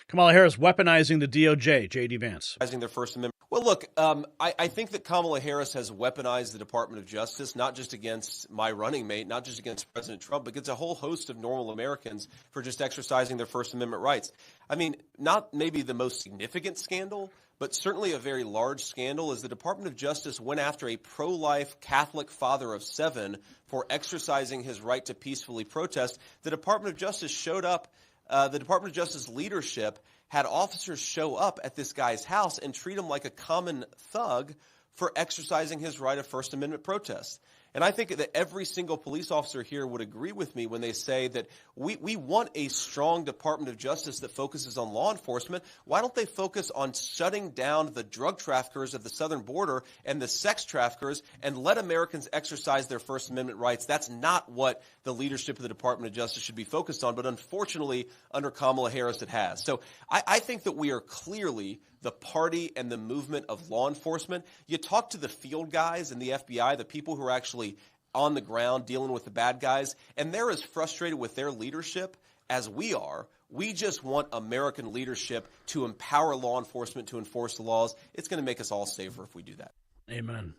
Kamala Harris weaponizing the DOJ, JD Vance. Their First Amendment. Well, look, I think that Kamala Harris has weaponized the Department of Justice, not just against my running mate, not just against President Trump, but against a whole host of normal Americans for just exercising their First Amendment rights. I mean, not maybe the most significant scandal, but certainly a very large scandal is the Department of Justice went after a pro-life Catholic father of 7 for exercising his right to peacefully protest. The Department of Justice showed up. The Department of Justice leadership had officers show up at this guy's house and treat him like a common thug for exercising his right of First Amendment protest. And I think that every single police officer here would agree with me when they say that we want a strong Department of Justice that focuses on law enforcement. Why don't they focus on shutting down the drug traffickers of the southern border and the sex traffickers and let Americans exercise their First Amendment rights? That's not what the leadership of the Department of Justice should be focused on. But unfortunately, under Kamala Harris, it has. So I think that we are clearly the party and the movement of law enforcement. You talk to the field guys in the FBI, the people who are actually on the ground dealing with the bad guys, and they're as frustrated with their leadership as we are. We just want American leadership to empower law enforcement to enforce the laws. It's going to make us all safer if we do that. Amen.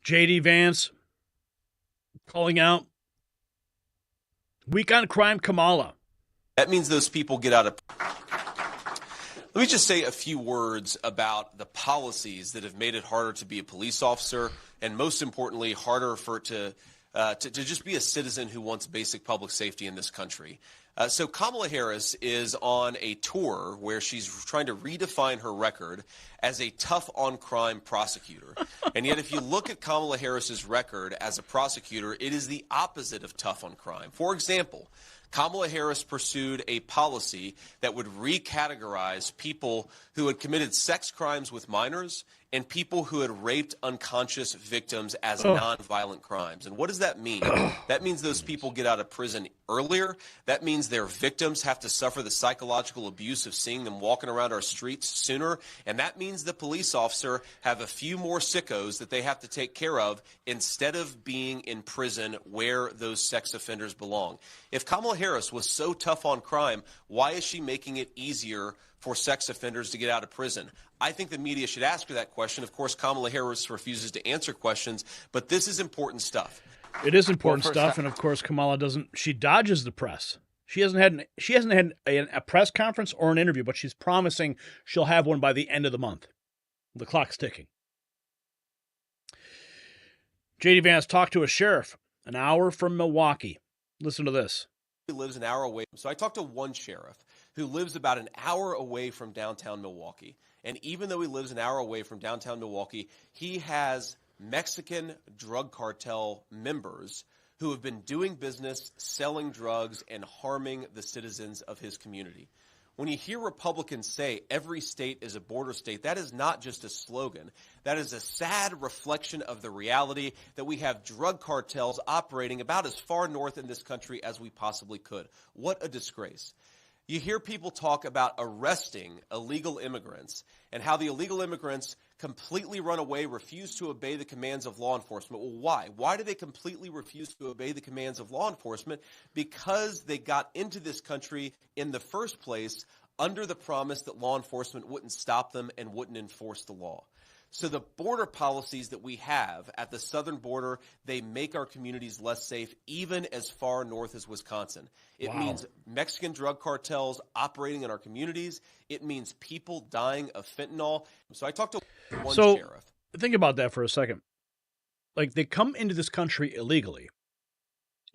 JD Vance calling out weak on crime Kamala. That means those people get out of... Let me just say a few words about the policies that have made it harder to be a police officer, and most importantly, harder for to just be a citizen who wants basic public safety in this country. So Kamala Harris is on a tour where she's trying to redefine her record as a tough-on-crime prosecutor. And yet if you look at Kamala Harris's record as a prosecutor, it is the opposite of tough on crime. For example, Kamala Harris pursued a policy that would recategorize people who had committed sex crimes with minors and people who had raped unconscious victims as nonviolent crimes. And what does that mean? That means those people get out of prison earlier. That means their victims have to suffer the psychological abuse of seeing them walking around our streets sooner. And that means the police officer have a few more sickos that they have to take care of instead of being in prison where those sex offenders belong. If Kamala Harris was so tough on crime, why is she making it easier for sex offenders to get out of prison? I think the media should ask her that question. Of course, Kamala Harris refuses to answer questions, but this is important stuff. It is important stuff, and of course, Kamala doesn't. She dodges the press. She hasn't had a press conference or an interview, but she's promising she'll have one by the end of the month. The clock's ticking. JD Vance talked to a sheriff an hour from Milwaukee. Listen to this. He lives an hour away. So I talked to one sheriff who lives about an hour away from downtown Milwaukee. And even though he lives an hour away from downtown Milwaukee, he has Mexican drug cartel members who have been doing business, selling drugs, and harming the citizens of his community. When you hear Republicans say every state is a border state, that is not just a slogan. That is a sad reflection of the reality that we have drug cartels operating about as far north in this country as we possibly could. What a disgrace. You hear people talk about arresting illegal immigrants and how the illegal immigrants completely run away, refuse to obey the commands of law enforcement. Well, why? Why do they completely refuse to obey the commands of law enforcement? Because they got into this country in the first place under the promise that law enforcement wouldn't stop them and wouldn't enforce the law. So the border policies that we have at the southern border, they make our communities less safe, even as far north as Wisconsin. It means Mexican drug cartels operating in our communities. It means people dying of fentanyl. So I talked to one sheriff. Think about that for a second. Like, they come into this country illegally.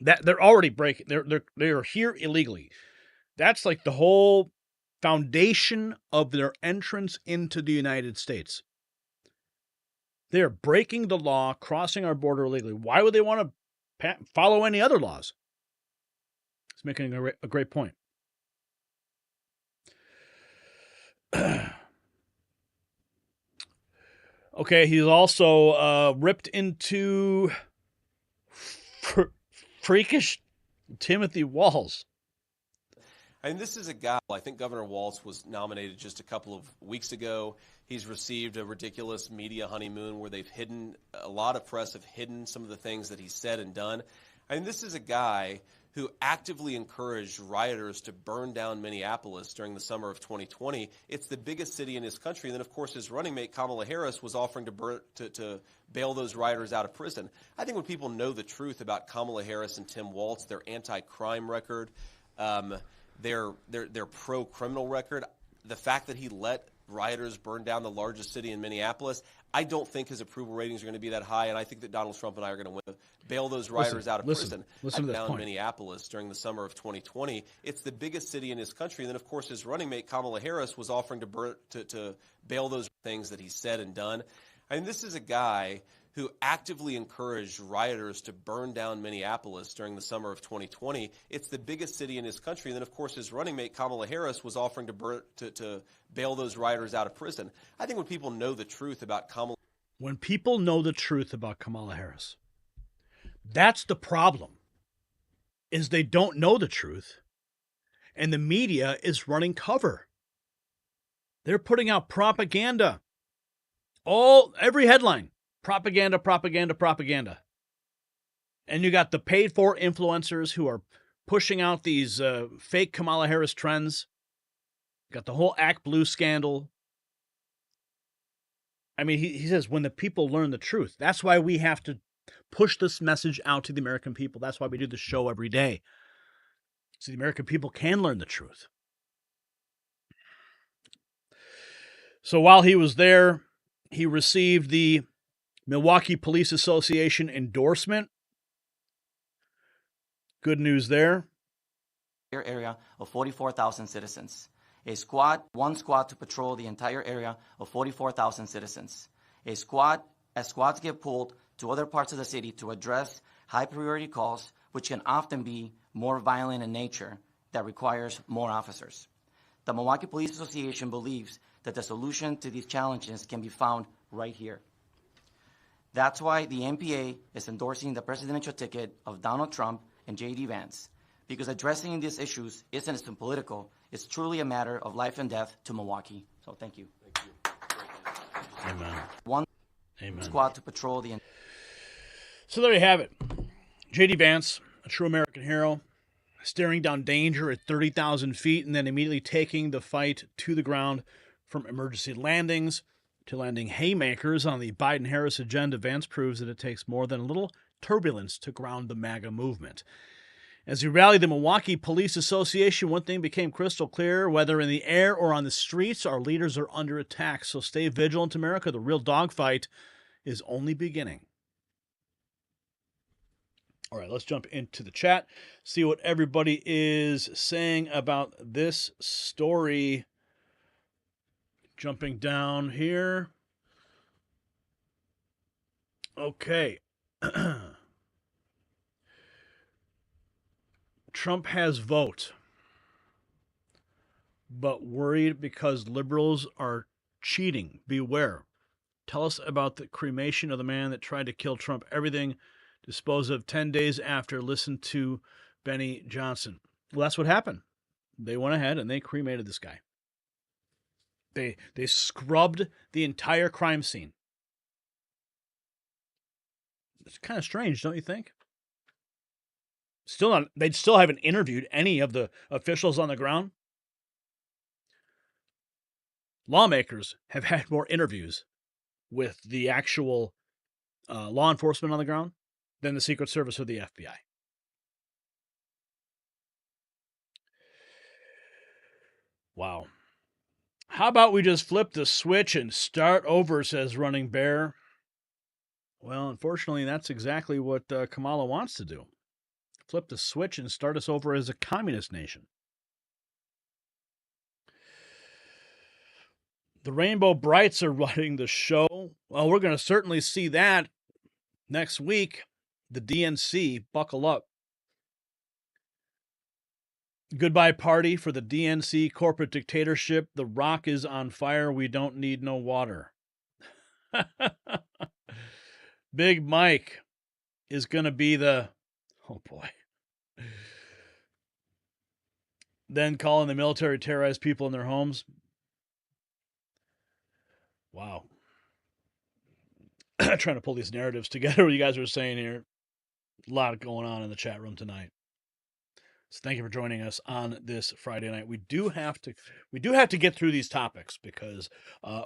That they're already breaking. They are here illegally. That's like the whole foundation of their entrance into the United States. They are breaking the law, crossing our border illegally. Why would they want to follow any other laws? He's making a great point. Okay, he's also ripped into freakish Timothy Walz. And this is a guy, I think Governor Walz was nominated just a couple of weeks ago. He's received a ridiculous media honeymoon where they've hidden, a lot of press have hidden some of the things that he's said and done. I mean, this is a guy who actively encouraged rioters to burn down Minneapolis during the summer of 2020. It's the biggest city in his country. And then, of course, his running mate, Kamala Harris, was offering to bail those rioters out of prison. I think when people know the truth about Kamala Harris and Tim Walz, their anti-crime record, their pro-criminal record, the fact that he let rioters burn down the largest city in Minneapolis, I don't think his approval ratings are going to be that high, and I think that Donald Trump and I are going to win. Bail those rioters out of prison. Listen to this point. Minneapolis during the summer of 2020. It's the biggest city in his country, and then, of course, his running mate, Kamala Harris, was offering to bail those things that he said and done. I mean, this is a guy who actively encouraged rioters to burn down Minneapolis during the summer of 2020. It's the biggest city in his country. And then, of course, his running mate, Kamala Harris, was offering to bail those rioters out of prison. I think when people know the truth about Kamala... When people know the truth about Kamala Harris, that's the problem, is they don't know the truth, and the media is running cover. They're putting out propaganda. Every headline. Propaganda, propaganda, propaganda. And you got the paid-for influencers who are pushing out these fake Kamala Harris trends. Got the whole ActBlue scandal. I mean, he says when the people learn the truth. That's why we have to push this message out to the American people. That's why we do the show every day. So the American people can learn the truth. So while he was there, he received the Milwaukee Police Association endorsement. Good news there. Area of 44,000 citizens. One squad to patrol the entire area of 44,000 citizens. As squads get pulled to other parts of the city to address high priority calls, which can often be more violent in nature, that requires more officers. The Milwaukee Police Association believes that the solution to these challenges can be found right here. That's why the MPA is endorsing the presidential ticket of Donald Trump and JD Vance, because addressing these issues isn't as political. It's truly a matter of life and death to Milwaukee. So thank you. Amen. One Amen. Squad to patrol the... So there you have it. JD Vance, a true American hero, staring down danger at 30,000 feet and then immediately taking the fight to the ground, from emergency landings to landing haymakers on the Biden-Harris agenda. Vance proves that it takes more than a little turbulence to ground the MAGA movement. As he rallied the Milwaukee Police Association, one thing became crystal clear: whether in the air or on the streets, our leaders are under attack. So stay vigilant, America. The real dogfight is only beginning. All right, let's jump into the chat, see what everybody is saying about this story. Jumping down here. Okay. Trump has vote, but worried because liberals are cheating. Beware. Tell us about the cremation of the man that tried to kill Trump. Everything disposed of 10 days after. Listen to Benny Johnson. Well, that's what happened. They went ahead and they cremated this guy. They scrubbed the entire crime scene. It's kind of strange, don't you think? They still haven't interviewed any of the officials on the ground. Lawmakers have had more interviews with the actual law enforcement on the ground than the Secret Service or the FBI. Wow. How about we just flip the switch and start over, says Running Bear. Well, unfortunately, that's exactly what Kamala wants to do. Flip the switch and start us over as a communist nation. The Rainbow Brights are running the show. Well, we're going to certainly see that next week. The DNC, buckle up. Goodbye party for the DNC corporate dictatorship. The rock is on fire. We don't need no water. Big Mike is going to be the... Oh, boy. Then calling the military terrorize people in their homes. Wow. Trying to pull these narratives together, what you guys are saying here. A lot going on in the chat room tonight. So thank you for joining us on this Friday night. We do have to get through these topics because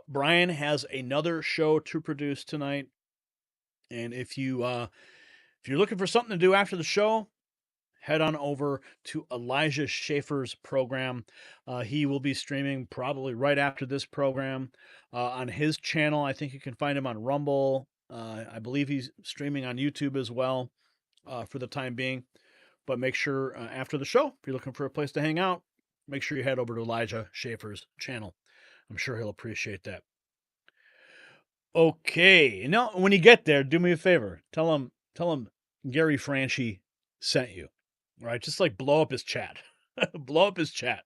Brian has another show to produce tonight. And if you're looking for something to do after the show, head on over to Elijah Schaefer's program. He will be streaming probably right after this program on his channel. I think you can find him on Rumble. I believe he's streaming on YouTube as well for the time being. But make sure after the show, if you're looking for a place to hang out, make sure you head over to Elijah Schaefer's channel. I'm sure he'll appreciate that. Okay. Now, when you get there, do me a favor. Tell him Gary Franchi sent you. All right? Just like blow up his chat. Blow up his chat.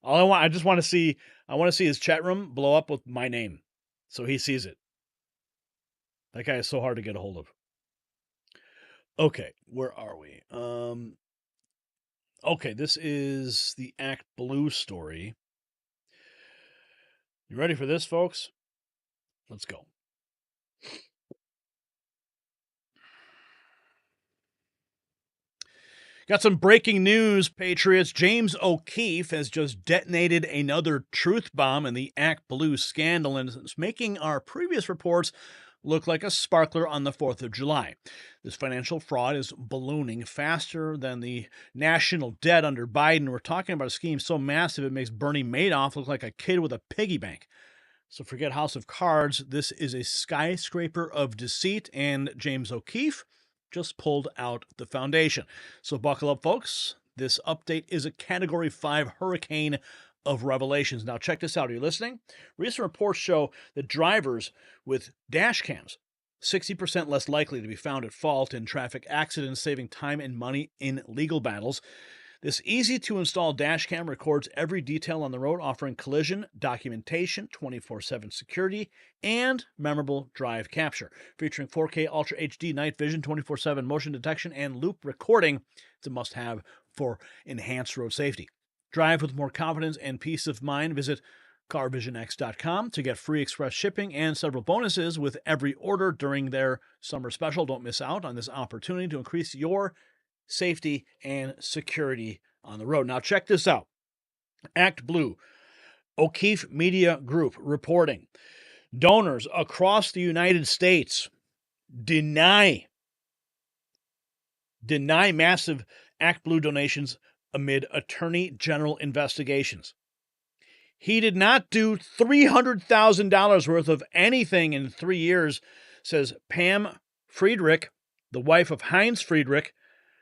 I want to see his chat room blow up with my name so he sees it. That guy is so hard to get a hold of. Okay, where are we? Okay, this is the ActBlue story. You ready for this, folks? Let's go. Got some breaking news, Patriots. James O'Keefe has just detonated another truth bomb in the ActBlue scandal, and it's making our previous reports look like a sparkler on the 4th of July. This financial fraud is ballooning faster than the national debt under Biden. We're talking about a scheme so massive it makes Bernie Madoff look like a kid with a piggy bank. So forget House of Cards. This is a skyscraper of deceit, and James O'Keefe just pulled out the foundation. So buckle up, folks. This update is a Category 5 hurricane of revelations. Now check this out. Are you listening? Recent reports show that drivers with dash cams 60% less likely to be found at fault in traffic accidents, saving time and money in legal battles. This easy-to-install dash cam records every detail on the road, offering collision, documentation, 24/7 security, and memorable drive capture. Featuring 4K Ultra HD night vision, 24/7 motion detection, and loop recording, it's a must-have for enhanced road safety. Drive with more confidence and peace of mind. Visit carvisionx.com to get free express shipping and several bonuses with every order during their summer special. Don't miss out on this opportunity to increase your safety and security on the road. Now check this out. ActBlue, O'Keefe Media Group reporting. Donors across the United States deny massive ActBlue donations amid Attorney General investigations. He did not do $300,000 worth of anything in 3 years, says Pam Friedrich, the wife of Heinz Friedrich,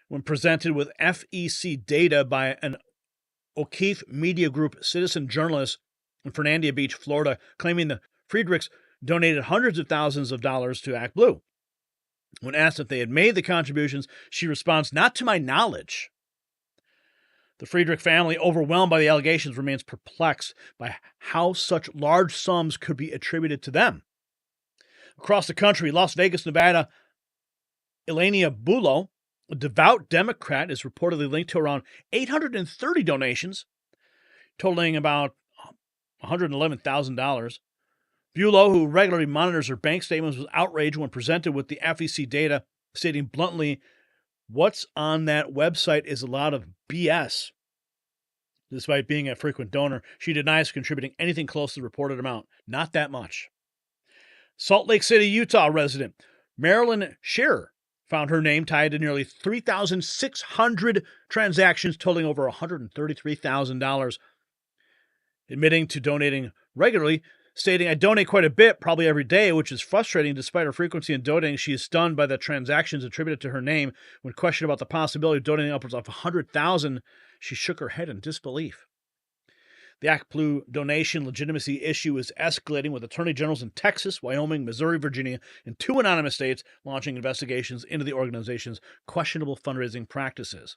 when presented with FEC data by an O'Keefe Media Group citizen journalist in Fernandina Beach, Florida, claiming the Friedrichs donated hundreds of thousands of dollars to ActBlue. When asked if they had made the contributions, she responds, "Not to my knowledge." The Friedrich family, overwhelmed by the allegations, remains perplexed by how such large sums could be attributed to them. Across the country, Las Vegas, Nevada, Elenia Bulo, a devout Democrat, is reportedly linked to around 830 donations, totaling about $111,000. Bulow, who regularly monitors her bank statements, was outraged when presented with the FEC data, stating bluntly, "What's on that website is a lot of BS." Despite being a frequent donor, she denies contributing anything close to the reported amount. Not that much. Salt Lake City, Utah resident Marilyn Shearer found her name tied to nearly 3,600 transactions totaling over $133,000. Admitting to donating regularly, stating, "I donate quite a bit, probably every day, which is frustrating despite her frequency in donating. She is stunned by the transactions attributed to her name. When questioned about the possibility of donating upwards of $100,000, she shook her head in disbelief." The ActBlue donation legitimacy issue is escalating, with attorney generals in Texas, Wyoming, Missouri, Virginia, and 2 anonymous states launching investigations into the organization's questionable fundraising practices.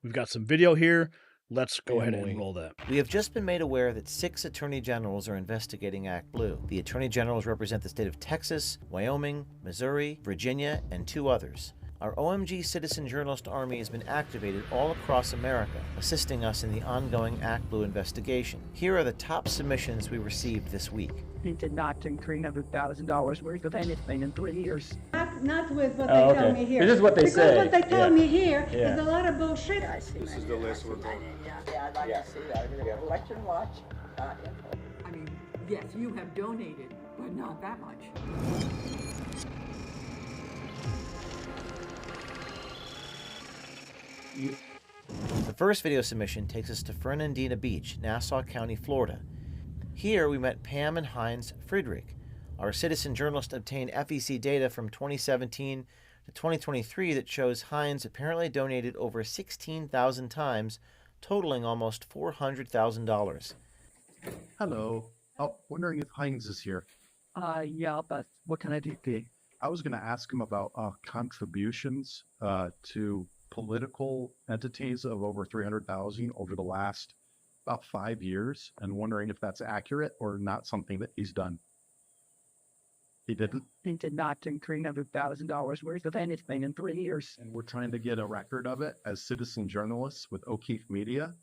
We've got some video here. Let's go ahead and roll that. We have just been made aware that 6 attorney generals are investigating ActBlue. The attorney generals represent the state of Texas, Wyoming, Missouri, Virginia, and 2 others. Our OMG Citizen Journalist Army has been activated all across America, assisting us in the ongoing ActBlue investigation. Here are the top submissions we received this week. He did not do $300,000 worth of anything in 3 years. Not with what they tell me here. This is what they say. Because what they tell me here is a lot of bullshit. This is the list we're going on. Yeah, I'd like to see that. Election watch. I mean, yes, you have donated, but not that much. The first video submission takes us to Fernandina Beach, Nassau County, Florida. Here we met Pam and Heinz Friedrich. Our citizen journalist obtained FEC data from 2017 to 2023 that shows Heinz apparently donated over 16,000 times, totaling almost $400,000. Hello. Oh, wondering if Heinz is here. Yeah, but what can I do for you? I was going to ask him about contributions to political entities of over 300,000 over the last about 5 years, and wondering if that's accurate or not something that he's done. He didn't? He did not do $300,000 worth of anything in 3 years. And we're trying to get a record of it as citizen journalists with O'Keefe Media,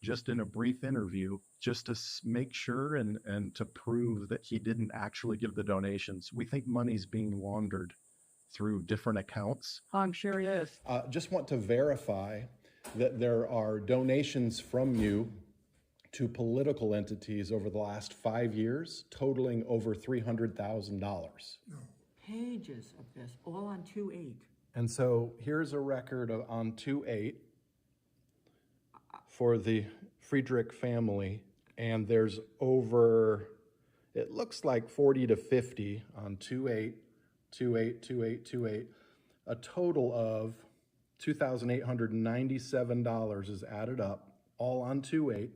just in a brief interview, just to make sure and to prove that he didn't actually give the donations. We think money's being laundered through different accounts. I'm sure it is. Just want to verify that there are donations from you to political entities over the last 5 years, totaling over $300,000. Pages of this, all on 2/8. And so here's a record of on 2/8 for the Friedrich family, and there's over, it looks like 40 to 50 on 2/8, 2/8, 2/8, 2/8. A total of $2,897 is added up, all on 2/8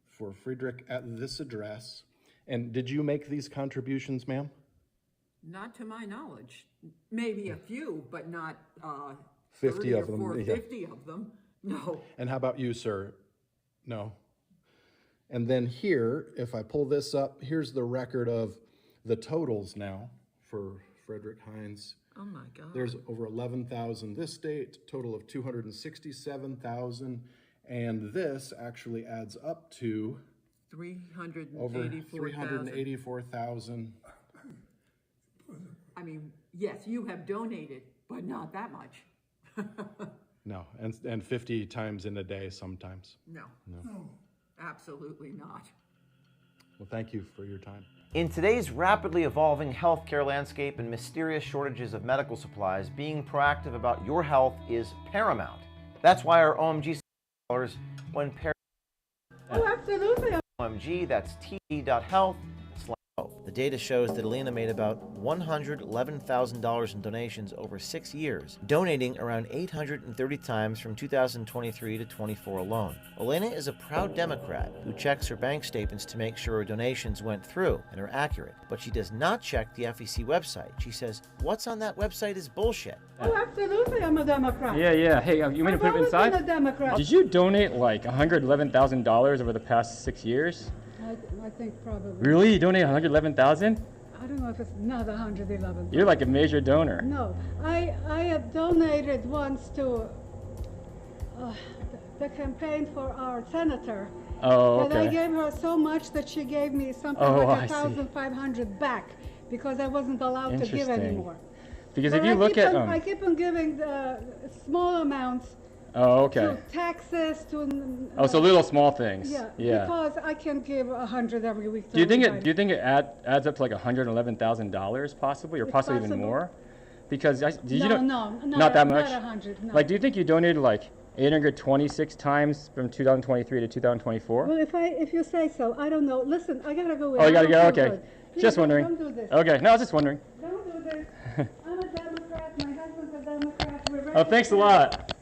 for Friedrich at this address. And did you make these contributions, ma'am? Not to my knowledge. Maybe a few, but not 50 of them. 50 of them. No. And how about you, sir? No. And then here, if I pull this up, here's the record of the totals now for Frederick Hines. Oh my God. There's over 11,000 this date, total of 267,000, and this actually adds up to over 384,000. I mean, yes, you have donated, but not that much. No, and 50 times in a day sometimes. No. Absolutely not. Well, thank you for your time. In today's rapidly evolving healthcare landscape and mysterious shortages of medical supplies, being proactive about your health is paramount. That's why our OMG dollars when paired. Oh, absolutely. OMG, that's t.health. The data shows that Elena made about $111,000 in donations over 6 years, donating around 830 times from 2023 to 24 alone. Elena is a proud Democrat who checks her bank statements to make sure her donations went through and are accurate, but she does not check the FEC website. She says, what's on that website is bullshit. Oh, absolutely, I'm a Democrat. Yeah. Hey, you mean to put it inside? I've always been a Democrat. Did you donate like $111,000 over the past 6 years? I think probably. Really? You donated $111,000? I don't know if it's not 111. You're like a major donor. No, I have donated once to the campaign for our senator. Oh, But I okay. gave her so much that she gave me something Oh, like I see. 1,500 back because I wasn't allowed to give Interesting. anymore. Because But if you look at I keep on giving the small amounts oh, okay. to taxes, to Oh, so little small things. yeah, because I can give 100 every week. to Do you think everybody. it adds up to like $111,000 possibly, or It's possibly even possible. more? Because did you No, know? no, not that much. Not 100. No. Like, do you think you donated like 826 times from 2023 to 2024? Well, if you say so, I don't know. Listen, I gotta go. Oh, you gotta I go. don't feel Okay. good. Please Just wondering. Don't do this. Okay. No, I was just wondering. Don't do this. I'm a Democrat. My husband's a Democrat. We're Oh, thanks a lot.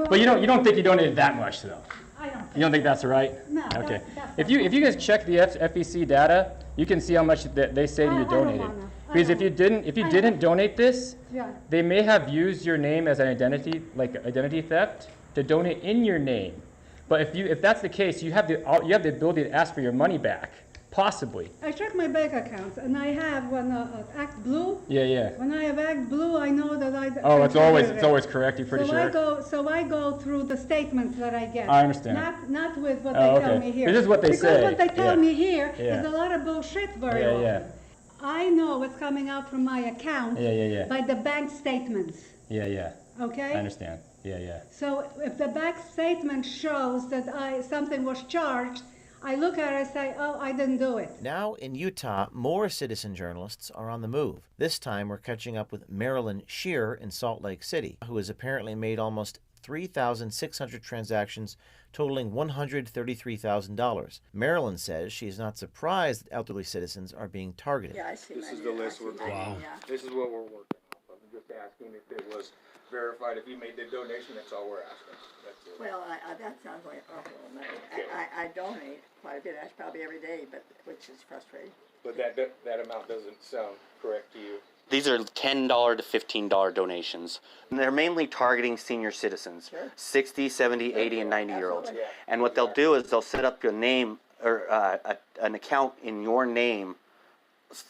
But you don't think you donated that much though? I don't. You don't think that's right? No. Okay. That's If you guys check the FEC data, you can see how much they say you donated. Because if you didn't donate this, Yeah. they may have used your name as an identity theft to donate in your name. But if that's the case, you have the ability to ask for your money back, possibly. I check my bank accounts, and I have when ActBlue. Yeah. When I have ActBlue, I know that I. Oh, it's always contributed. correct. You're pretty sure. So I go through the statements that I get. I understand. Not with what Oh, they okay. tell me here. This is what they say. Because what they tell Yeah. me here Yeah. is a lot of bullshit very often. Yeah. I know what's coming out from my account Yeah. by the bank statements. Yeah. Okay? I understand. Yeah. So if the bank statement shows that something was charged, I look at it and say, oh, I didn't do it. Now in Utah, more citizen journalists are on the move. This time we're catching up with Marilyn Shearer in Salt Lake City, who has apparently made almost 3,600 transactions totaling $133,000. Marilyn says she is not surprised that elderly citizens are being targeted. Yeah, I see. This is the list we're going. Wow. This is what we're working off of. I'm just asking if it was verified. If you made the donation, that's all we're asking. That's it. Well, that sounds like awful money. I donate quite a bit, that's probably every day, but which is frustrating. But that amount doesn't sound correct to you. These are $10 to $15 donations. And they're mainly targeting senior citizens, 60, 70, 80, and 90-year-olds. And what they'll do is they'll set up your name or an account in your name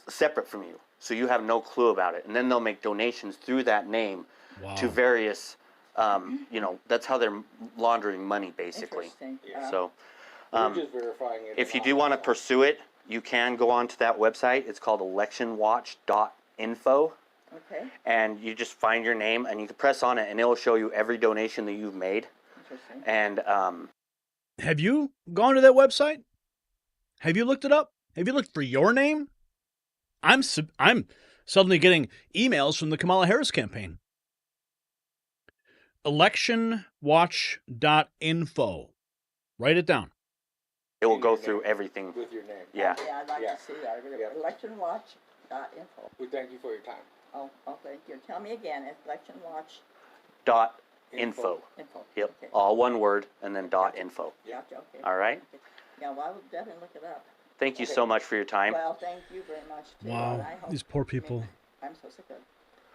separate from you, so you have no clue about it. And then they'll make donations through that name to various, that's how they're laundering money, basically. So We're just verifying it. if you do want to pursue it, you can go onto that website. It's called electionwatch.info, Okay. And you just find your name, and you can press on it, and it will show you every donation that you've made. Interesting. And have you gone to that website? Have you looked it up? Have you looked for your name? I'm suddenly getting emails from the Kamala Harris campaign. Electionwatch.info. Write it down. It will go through everything. With your name. Yeah. Yeah, I'd like to see that. Electionwatch.info. We thank you for your time. Oh, thank you. Tell me again. It's electionwatch. .info. Info. Yep. Okay. All one word and then .info. Gotcha. Okay. All right. Okay. Yeah, well, I will definitely look it up. Thank you so much for your time. Well, thank you very much, too. Wow, these poor people. I'm so sick of it.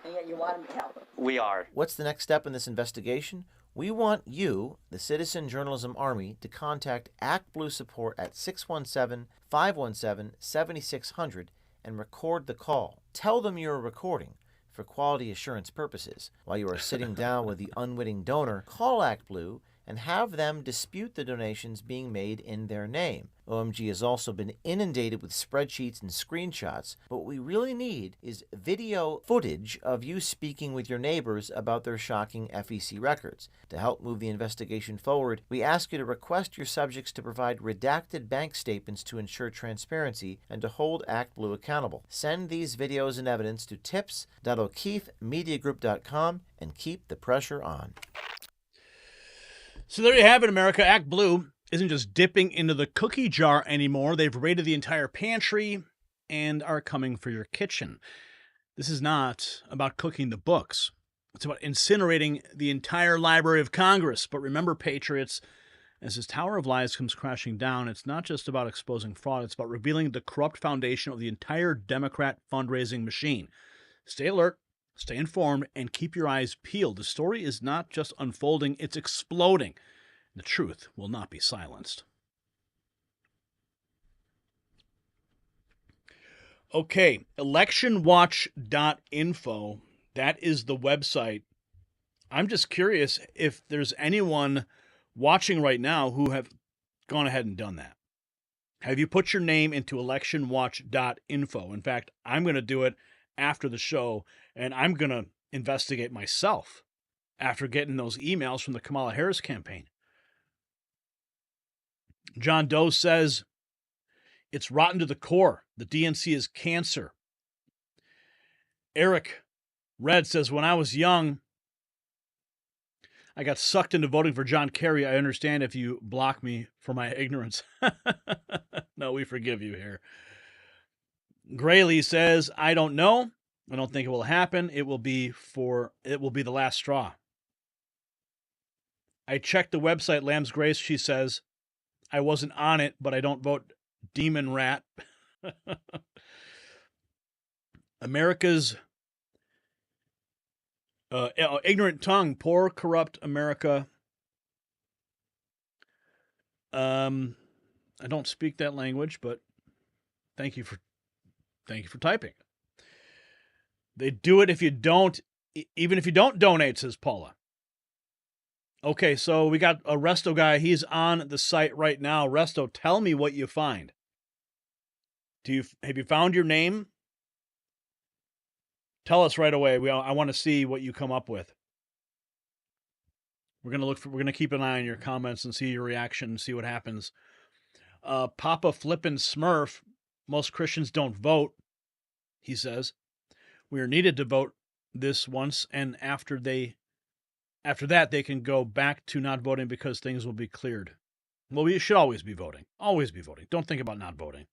And yet you want to help. We are. What's the next step in this investigation? We want you, the Citizen Journalism Army, to contact ActBlue support at 617-517-7600 and record the call. Tell them you're recording for quality assurance purposes. While you are sitting down with the unwitting donor, call ActBlue and have them dispute the donations being made in their name. OMG has also been inundated with spreadsheets and screenshots, but what we really need is video footage of you speaking with your neighbors about their shocking FEC records. To help move the investigation forward, we ask you to request your subjects to provide redacted bank statements to ensure transparency and to hold ActBlue accountable. Send these videos and evidence to tips.o'keefemediagroup.com and keep the pressure on. So there you have it, America. ActBlue isn't just dipping into the cookie jar anymore. They've raided the entire pantry and are coming for your kitchen. This is not about cooking the books. It's about incinerating the entire Library of Congress. But remember, patriots, as this tower of lies comes crashing down, it's not just about exposing fraud. It's about revealing the corrupt foundation of the entire Democrat fundraising machine. Stay alert. Stay informed and keep your eyes peeled. The story is not just unfolding, it's exploding. The truth will not be silenced. Okay, electionwatch.info. That is the website. I'm just curious if there's anyone watching right now who have gone ahead and done that. Have you put your name into electionwatch.info? In fact, I'm going to do it after the show, and I'm going to investigate myself after getting those emails from the Kamala Harris campaign. John Doe says, it's rotten to the core. The DNC is cancer. Eric Red says, when I was young, I got sucked into voting for John Kerry. I understand if you block me for my ignorance. No, we forgive you here. Grayley says, I don't know. I don't think it will happen. It will be the last straw. I checked the website, Lamb's Grace, she says. I wasn't on it, but I don't vote demon rat. America's ignorant tongue, poor, corrupt America. I don't speak that language, but thank you for typing. They do it if you don't, even if you don't donate, says Paula. Okay, so we got a Resto guy. He's on the site right now. Resto, tell me what you find. Have you found your name? Tell us right away. I want to see what you come up with. We're gonna keep an eye on your comments and see your reaction and see what happens. Papa Flippin' Smurf, most Christians don't vote, he says. We are needed to vote this once, and after that, they can go back to not voting because things will be cleared. Well, we should always be voting. Always be voting. Don't think about not voting.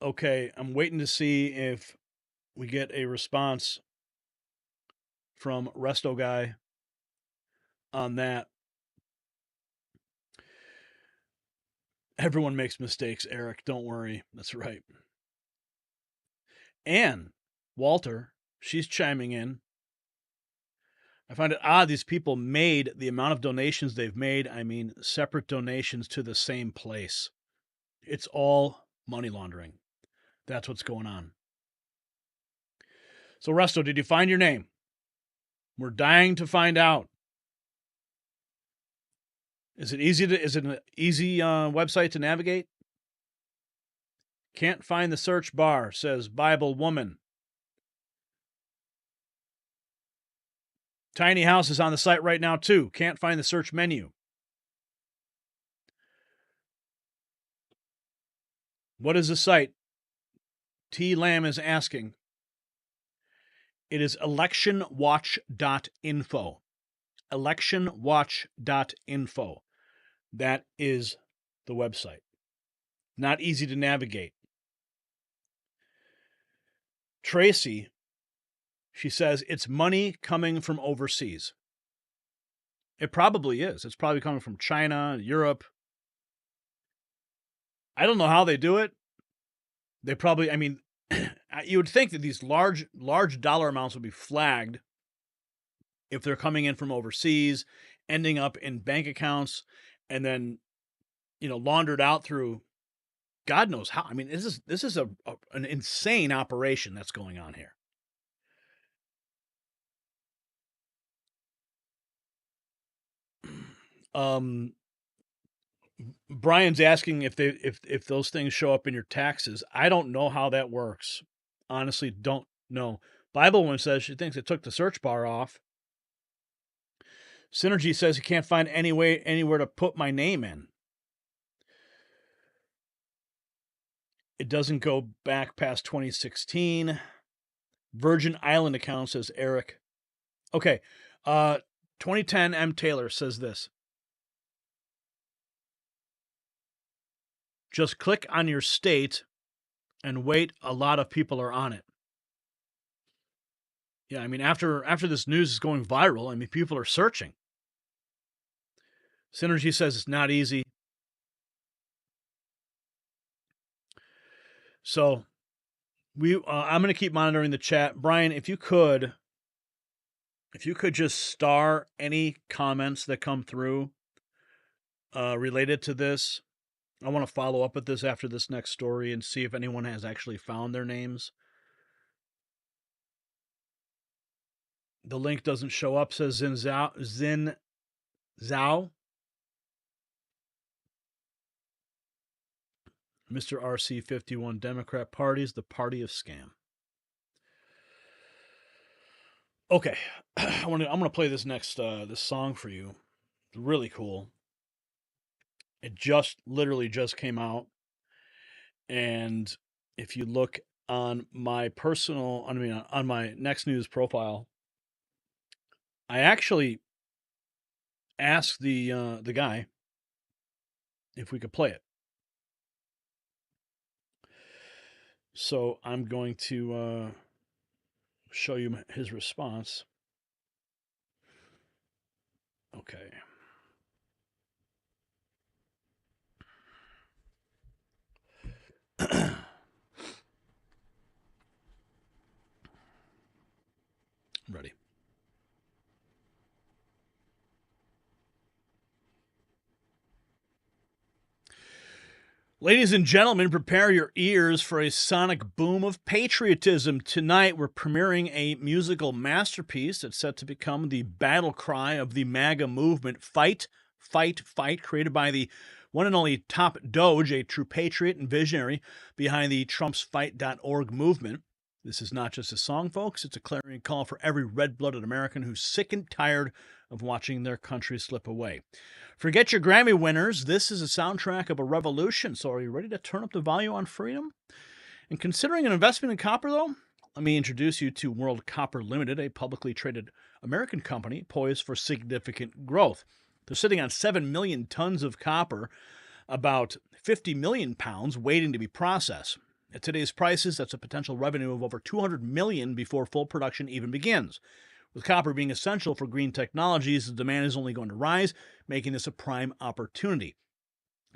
Okay, I'm waiting to see if we get a response from Resto Guy on that. Everyone makes mistakes, Eric. Don't worry. That's right. Ann Walter, she's chiming in. I find it odd these people made the amount of donations they've made. I mean, separate donations to the same place. It's all money laundering. That's what's going on. So, Resto, did you find your name? We're dying to find out. Is it an easy website to navigate? Can't find the search bar, says Bible Woman. Tiny House is on the site right now, too. Can't find the search menu. What is the site? T. Lamb is asking. It is electionwatch.info. Electionwatch.info. That is the website. Not easy to navigate. Tracy, she says, it's money coming from overseas. It probably is. It's probably coming from China, Europe. I don't know how they do it. They probably, I mean, you would think that these large dollar amounts would be flagged if they're coming in from overseas, ending up in bank accounts, and then, laundered out through God knows how. I mean, this is an insane operation that's going on here. Brian's asking if those things show up in your taxes. I don't know how that works. Honestly, don't know. Bible One says she thinks it took the search bar off. Synergy says you can't find anywhere to put my name in. It doesn't go back past 2016. Virgin Island account, says Eric. Okay. 2010 M. Taylor says this. Just click on your state and wait. A lot of people are on it. Yeah, I mean, after this news is going viral, I mean, people are searching. Synergy says it's not easy. So I'm going to keep monitoring the chat. Brian, if you could just star any comments that come through related to this. I want to follow up with this after this next story and see if anyone has actually found their names. The link doesn't show up, says Zin Zhao. Mr. RC51, Democrat Party's the party of scam. Okay, I'm gonna play this next this song for you. It's really cool. It literally just came out, and if you look on my on my Next News profile, I actually asked the guy if we could play it. So I'm going to show you his response. Okay. Ready. Ladies and gentlemen, prepare your ears for a sonic boom of patriotism. Tonight, we're premiering a musical masterpiece that's set to become the battle cry of the MAGA movement, Fight, Fight, Fight, created by the one and only Top Doge, a true patriot and visionary behind the TrumpsFight.org movement. This is not just a song, folks. It's a clarion call for every red-blooded American who's sick and tired of watching their country slip away. Forget your Grammy winners. This is a soundtrack of a revolution. So are you ready to turn up the volume on freedom? And considering an investment in copper, though, let me introduce you to World Copper Limited, a publicly traded American company poised for significant growth. They're sitting on 7 million tons of copper, about 50 million pounds waiting to be processed. At today's prices, that's a potential revenue of over $200 million before full production even begins. With copper being essential for green technologies, the demand is only going to rise, making this a prime opportunity.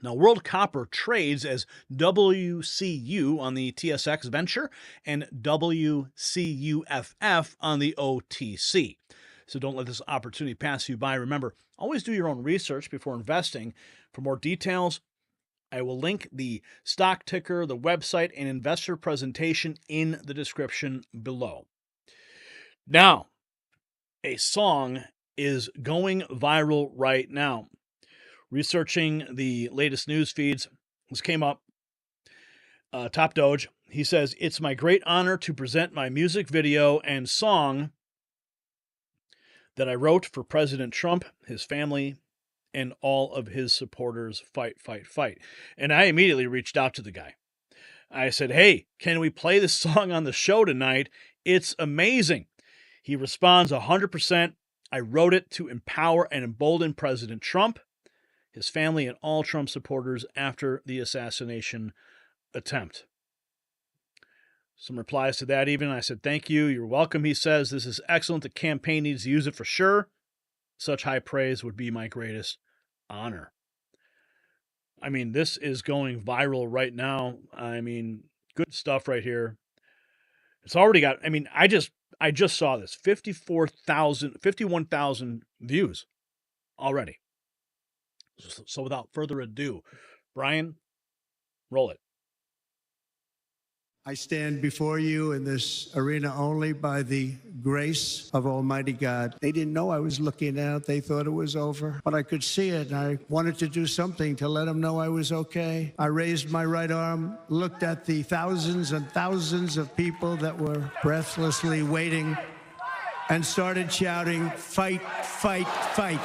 Now, World Copper trades as WCU on the TSX Venture and WCUFF on the OTC. So don't let this opportunity pass you by. Remember, always do your own research before investing. For more details, I will link the stock ticker, the website, and investor presentation in the description below. Now, a song is going viral right now. Researching the latest news feeds, this came up. Top Doge, he says, it's my great honor to present my music video and song that I wrote for President Trump, his family, and all of his supporters. Fight, fight, fight. And I immediately reached out to the guy. I said, hey, can we play this song on the show tonight? It's amazing. He responds 100%. I wrote it to empower and embolden President Trump, his family, and all Trump supporters after the assassination attempt. Some replies to that even. I said, thank you. You're welcome, he says. This is excellent. The campaign needs to use it for sure. Such high praise would be my greatest honor. I mean, this is going viral right now. I mean, good stuff right here. It's already got, I mean, I just saw this. 51,000 views already. So without further ado, Brian, roll it. I stand before you in this arena only by the grace of Almighty God. They didn't know I was looking out. They thought it was over, but I could see it, and I wanted to do something to let them know I was okay. I raised my right arm, looked at the thousands and thousands of people that were breathlessly waiting, and started shouting, fight, fight, fight.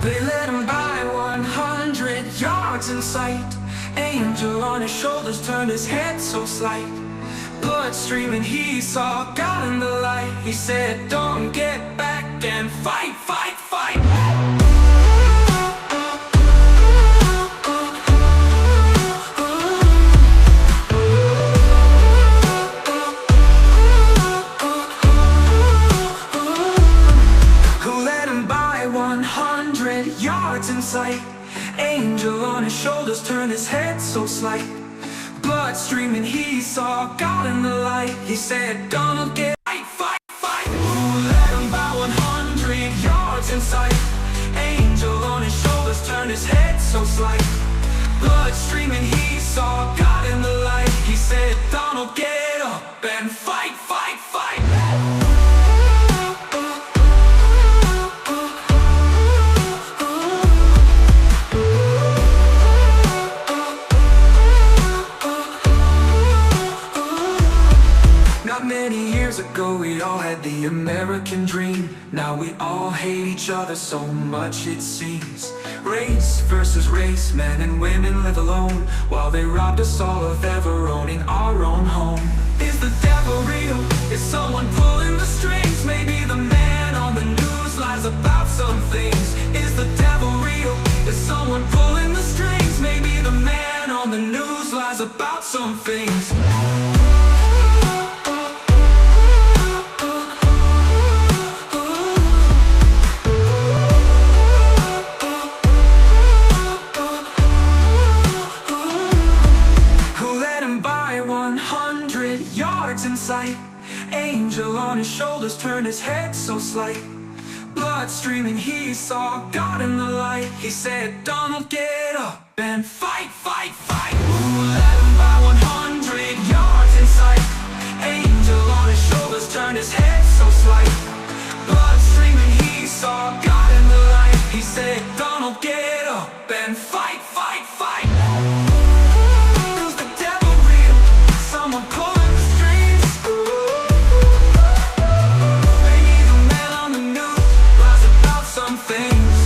They let him by 100 yards in sight. Angel on his shoulders turned his head so slight. Blood streaming, he saw God in the light. He said, don't get back and fight, fight, fight. Sight. Angel on his shoulders turned his head so slight. Blood streaming, he saw God in the light. He said, Donald, get fight, fight, fight. Who let him by 100 yards in sight? Angel on his shoulders turned his head so slight. Blood streaming, he saw God in the light. He said, Donald, get up and fight, fight, fight. Many years ago we all had the American dream. Now we all hate each other so much it seems. Race versus race, men and women live alone, while they robbed us all of ever owning our own home. Is the devil real? Is someone pulling the strings? Maybe the man on the news lies about some things. Is the devil real? Is someone pulling the strings? Maybe the man on the news lies about some things. Angel on his shoulders turned his head so slight. Blood streaming, he saw God in the light. He said, Donald, get up and fight, fight, fight. Who let him by 100 yards in sight? Angel on his shoulders turned his head so slight. Blood streaming, he saw God in the light. He said, Donald, get up and fight, fight, fight. Is the devil real? Someone pulling the strings? Maybe the man on the news lies about some things.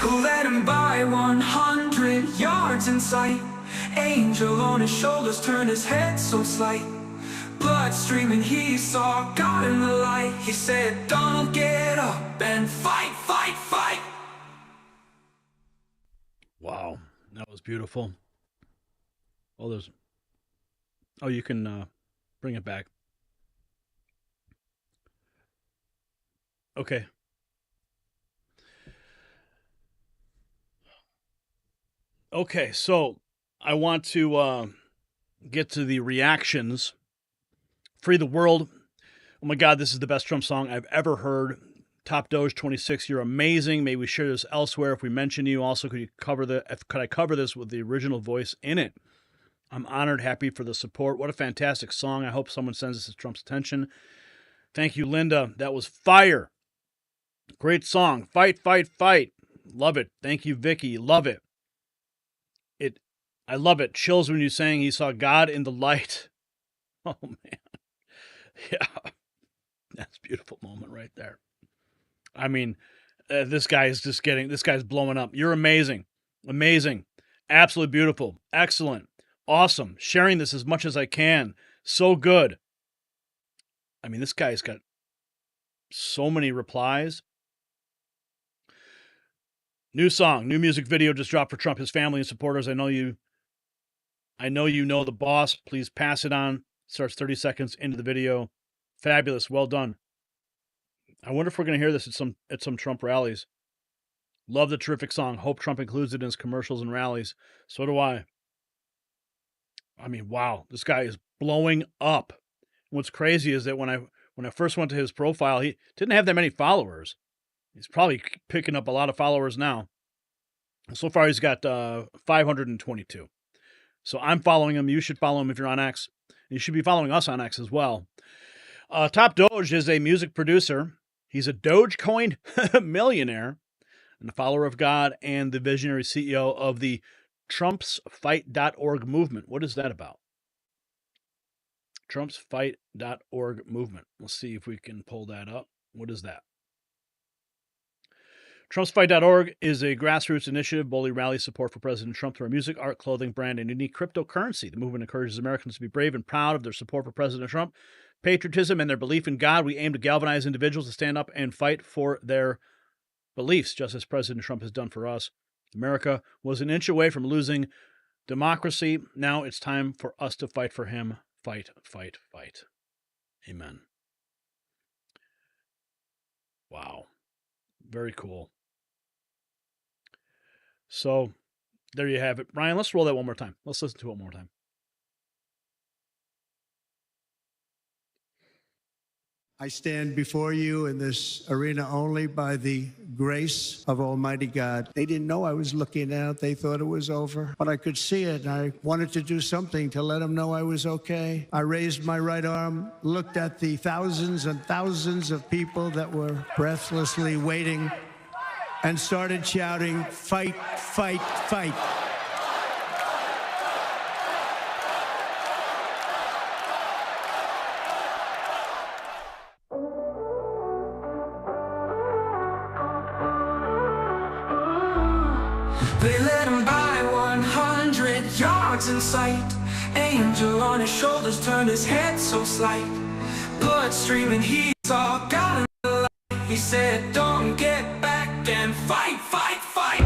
Who let him by 100 yards in sight? Angel on his shoulders turned his head so slight. Blood streaming, he saw God in the light. He said, Donald, get up and fight, fight, fight. Wow, that was beautiful. Oh, there's... Oh, you can bring it back. Okay. Okay, so I want to get to the reactions. Free the World. Oh my God, this is the best Trump song I've ever heard. Top Doge 26, you're amazing. Maybe we share this elsewhere if we mention you. Also, could I cover this with the original voice in it? I'm honored, happy for the support. What a fantastic song. I hope someone sends this to Trump's attention. Thank you, Linda. That was fire. Great song. Fight, fight, fight. Love it. Thank you, Vicky. Love it. I love it. Chills when you sang he saw God in the light. Oh, man. Yeah. That's a beautiful moment right there. I mean, this guy's blowing up. You're amazing. Amazing. Absolutely beautiful. Excellent. Awesome. Sharing this as much as I can. So good. I mean, this guy's got so many replies. New song, new music video just dropped for Trump, his family and supporters. I know you know the boss. Please pass it on. Starts 30 seconds into the video. Fabulous. Well done. I wonder if we're going to hear this at some Trump rallies. Love the terrific song. Hope Trump includes it in his commercials and rallies. So do I. I mean, wow, this guy is blowing up. What's crazy is that when I first went to his profile, he didn't have that many followers. He's probably picking up a lot of followers now. So far, he's got 522. So I'm following him. You should follow him if you're on X. You should be following us on X as well. Top Doge is a music producer. He's a Dogecoin millionaire and a follower of God and the visionary CEO of the TrumpsFight.org movement. What is that about? TrumpsFight.org movement. Let's see if we can pull that up. What is that? TrumpsFight.org is a grassroots initiative boldly rallies support for President Trump through our music, art, clothing, brand, and unique cryptocurrency. The movement encourages Americans to be brave and proud of their support for President Trump, patriotism, and their belief in God. We aim to galvanize individuals to stand up and fight for their beliefs, just as President Trump has done for us. America was an inch away from losing democracy. Now it's time for us to fight for him. Fight, fight, fight. Amen. Wow. Very cool. So, there you have it. Ryan, let's roll that one more time. Let's listen to it one more time. I stand before you in this arena only by the grace of Almighty God. They didn't know I was looking out. They thought it was over, but I could see it, and I wanted to do something to let them know I was okay. I raised my right arm, looked at the thousands and thousands of people that were breathlessly waiting, and started shouting, "Fight, fight, fight." They let him by 100 yards in sight. Angel on his shoulders turned his head so slight. Blood streaming, he saw God in the light. He said, don't get back and fight, fight, fight.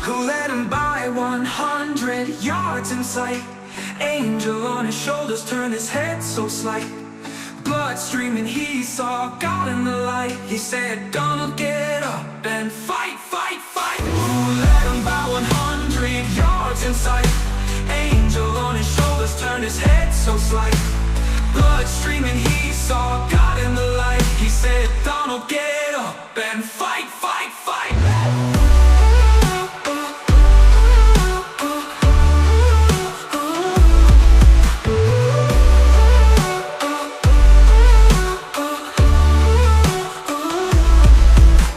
Who let him by 100 yards in sight? Angel on his shoulders turned his head so slight. Blood streaming, he saw God in the light. He said, Donald, get up and fight, fight, fight. Who let him by 100 yards in sight? Angel on his shoulders turned his head so slight. Blood streaming, he saw God in the light. He said, Donald, get up and fight, fight, fight.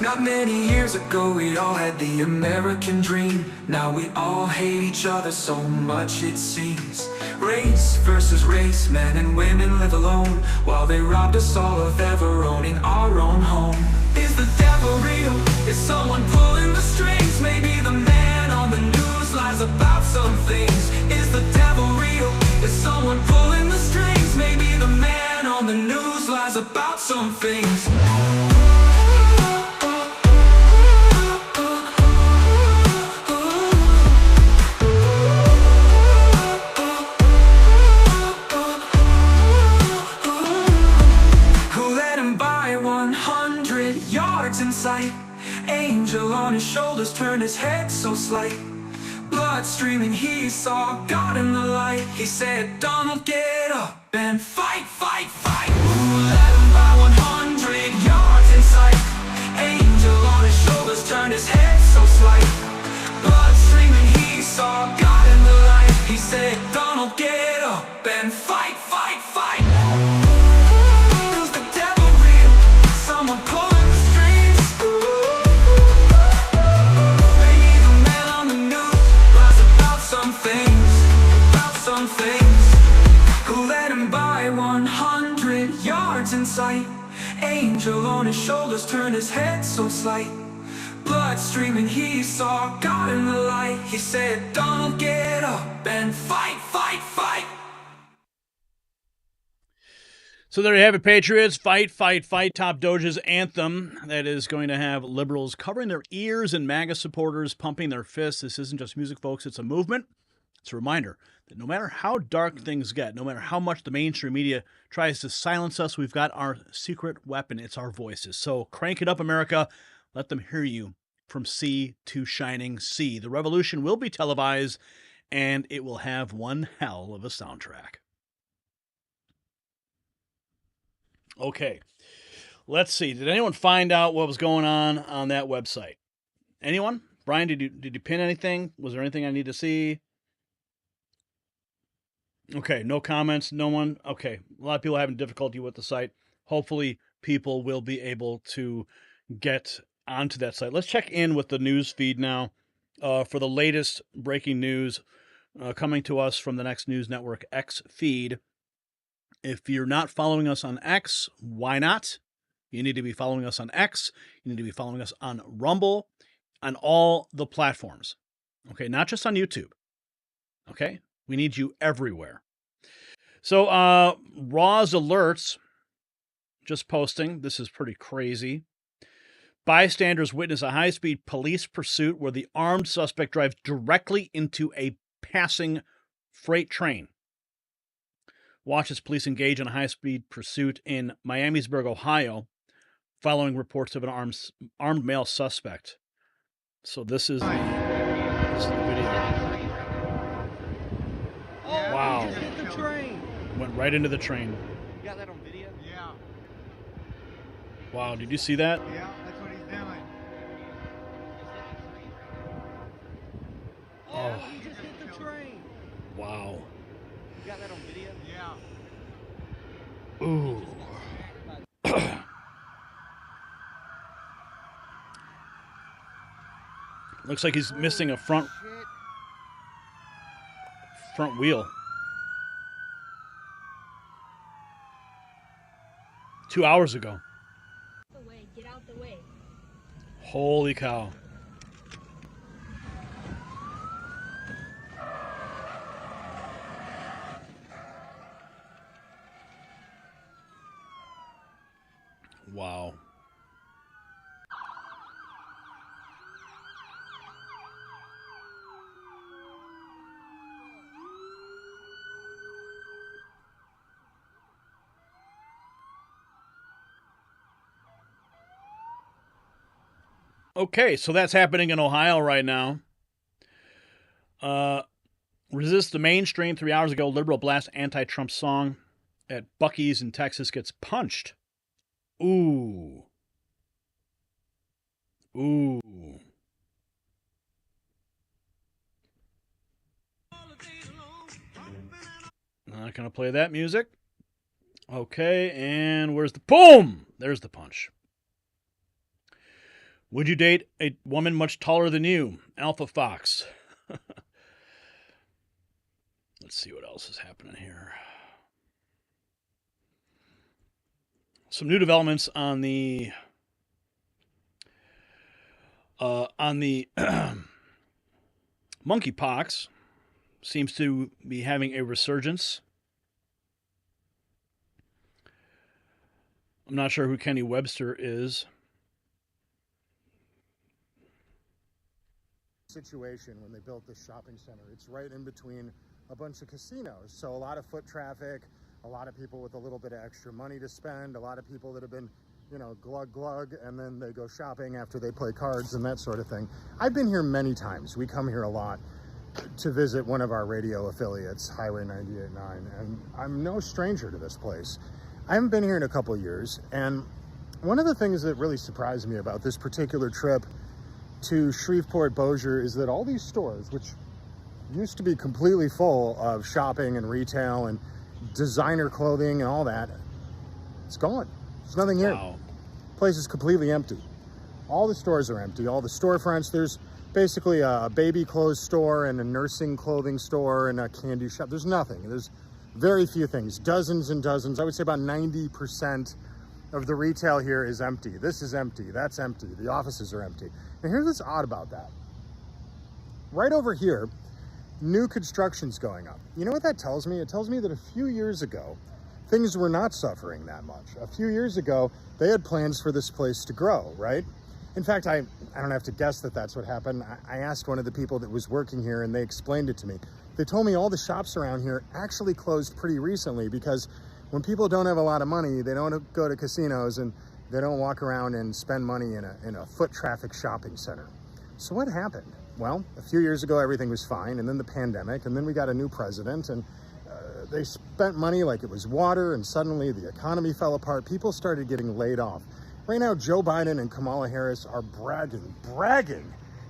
Not many years ago we all had the American dream. Now we all hate each other so much it seems. Race versus race, men and women live alone, while they robbed us all of ever owning our own home. Is the devil real? Is someone pulling the strings? Maybe the man on the news lies about some things. Is the devil real? Is someone pulling the strings? Maybe the man on the news lies about some things. Sight. Angel on his shoulders turned his head so slight. blood streaming, he saw God in the light. He said, Donald, get up and fight, fight, fight. Ooh, led him by 100 yards in sight. Angel on his shoulders turned his head so slight. Blood streaming, he saw God in the light. He said, Donald, get up and fight, fight, fight. Is the devil real? Someone pulling the strings. Maybe the man on the news lies about some things, about some things. Who led him by 100 yards in sight. Angel on his shoulders turned his head so slight. Blood streaming, he saw God in the light. He said, Donald, get up and fight, fight, fight. So there you have it, Patriots. Fight, fight, fight. Top Doge's anthem that is going to have liberals covering their ears and MAGA supporters pumping their fists. This isn't just music, folks. It's a movement. It's a reminder that no matter how dark things get, no matter how much the mainstream media tries to silence us, we've got our secret weapon. It's our voices. So crank it up, America. Let them hear you from sea to shining sea. The revolution will be televised, and it will have one hell of a soundtrack. Okay, let's see. Did anyone find out what was going on that website? Anyone? Brian, did you pin anything? Was there anything I need to see? Okay, no comments, no one. Okay, a lot of people are having difficulty with the site. Hopefully, people will be able to get onto that site. Let's check in with the news feed now for the latest breaking news coming to us from the Next News Network X feed. If you're not following us on X, why not? You need to be following us on X. You need to be following us on Rumble, on all the platforms. Okay, not just on YouTube. Okay, we need you everywhere. So, Raw's alerts, just posting. This is pretty crazy. Bystanders witness a high-speed police pursuit where the armed suspect drives directly into a passing freight train. Watch as police engage in a high-speed pursuit in Miamisburg, Ohio, following reports of an armed male suspect. So this is the video. Wow. He just hit the train. Went right into the train. You got that on video? Yeah. Wow, did you see that? Yeah, that's what he's doing. Oh. He just hit the train. Wow. You got that on video? Yeah. Ooh. Looks like he's missing a front wheel. 2 hours ago. Get out the way. Holy cow. Wow. Okay, so that's happening in Ohio right now. Resist the mainstream. 3 hours ago, liberal blast anti-Trump song at Buc-ee's in Texas gets punched. Ooh. Ooh. Not going to play that music. Okay, and where's the... Boom! There's the punch. Would you date a woman much taller than you? Alpha Fox. Let's see what else is happening here. Some new developments on the monkeypox. Seems to be having a resurgence. I'm not sure who Kenny Webster is. Situation when they built this shopping center. It's right in between a bunch of casinos. So a lot of foot traffic, a lot of people with a little bit of extra money to spend, a lot of people that have been, you know, glug, and then they go shopping after they play cards and that sort of thing. I've been here many times. We come here a lot. to visit one of our radio affiliates, Highway 98.9, and I'm no stranger to this place. I haven't been here in a couple of years, and one of the things that really surprised me about this particular trip to Shreveport Bossier is that all these stores, which used to be completely full of shopping and retail and designer clothing and all that, it's gone. There's nothing here. Wow. The place is completely empty. All the stores are empty. All the storefronts, there's basically a baby clothes store and a nursing clothing store and a candy shop. There's nothing. There's very few things. Dozens and dozens. I would say about 90% of the retail here is empty. This is empty. That's empty. The offices are empty. And here's what's odd about that. Right over here, new construction's going up. You know what that tells me? It tells me that a few years ago, things were not suffering that much. A few years ago, they had plans for this place to grow, right? In fact, I don't have to guess that that's what happened. I asked one of the people that was working here and they explained it to me. They told me all the shops around here actually closed pretty recently because when people don't have a lot of money, they don't go to casinos and they don't walk around and spend money in a foot traffic shopping center. So what happened? Well, a few years ago, everything was fine, and then the pandemic, and then we got a new president, and they spent money like it was water, and suddenly the economy fell apart. People started getting laid off. Right now, Joe Biden and Kamala Harris are bragging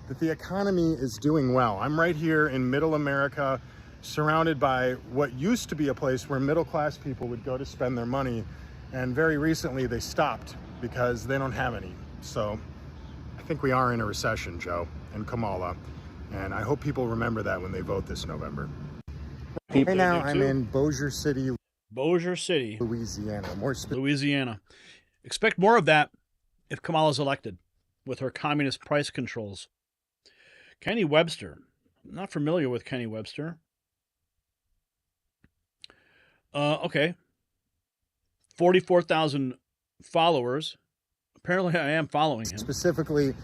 that the economy is doing well. I'm right here in middle America, surrounded by what used to be a place where middle-class people would go to spend their money, and very recently they stopped because they don't have any. So I think we are in a recession, Joe and Kamala, and I hope people remember that when they vote this November. Right now, I'm in Bossier City, Louisiana. Louisiana. Expect more of that if Kamala's elected with her communist price controls. Kenny Webster. I'm not familiar with Kenny Webster. Okay. 44,000 followers. Apparently I am following him. Specifically,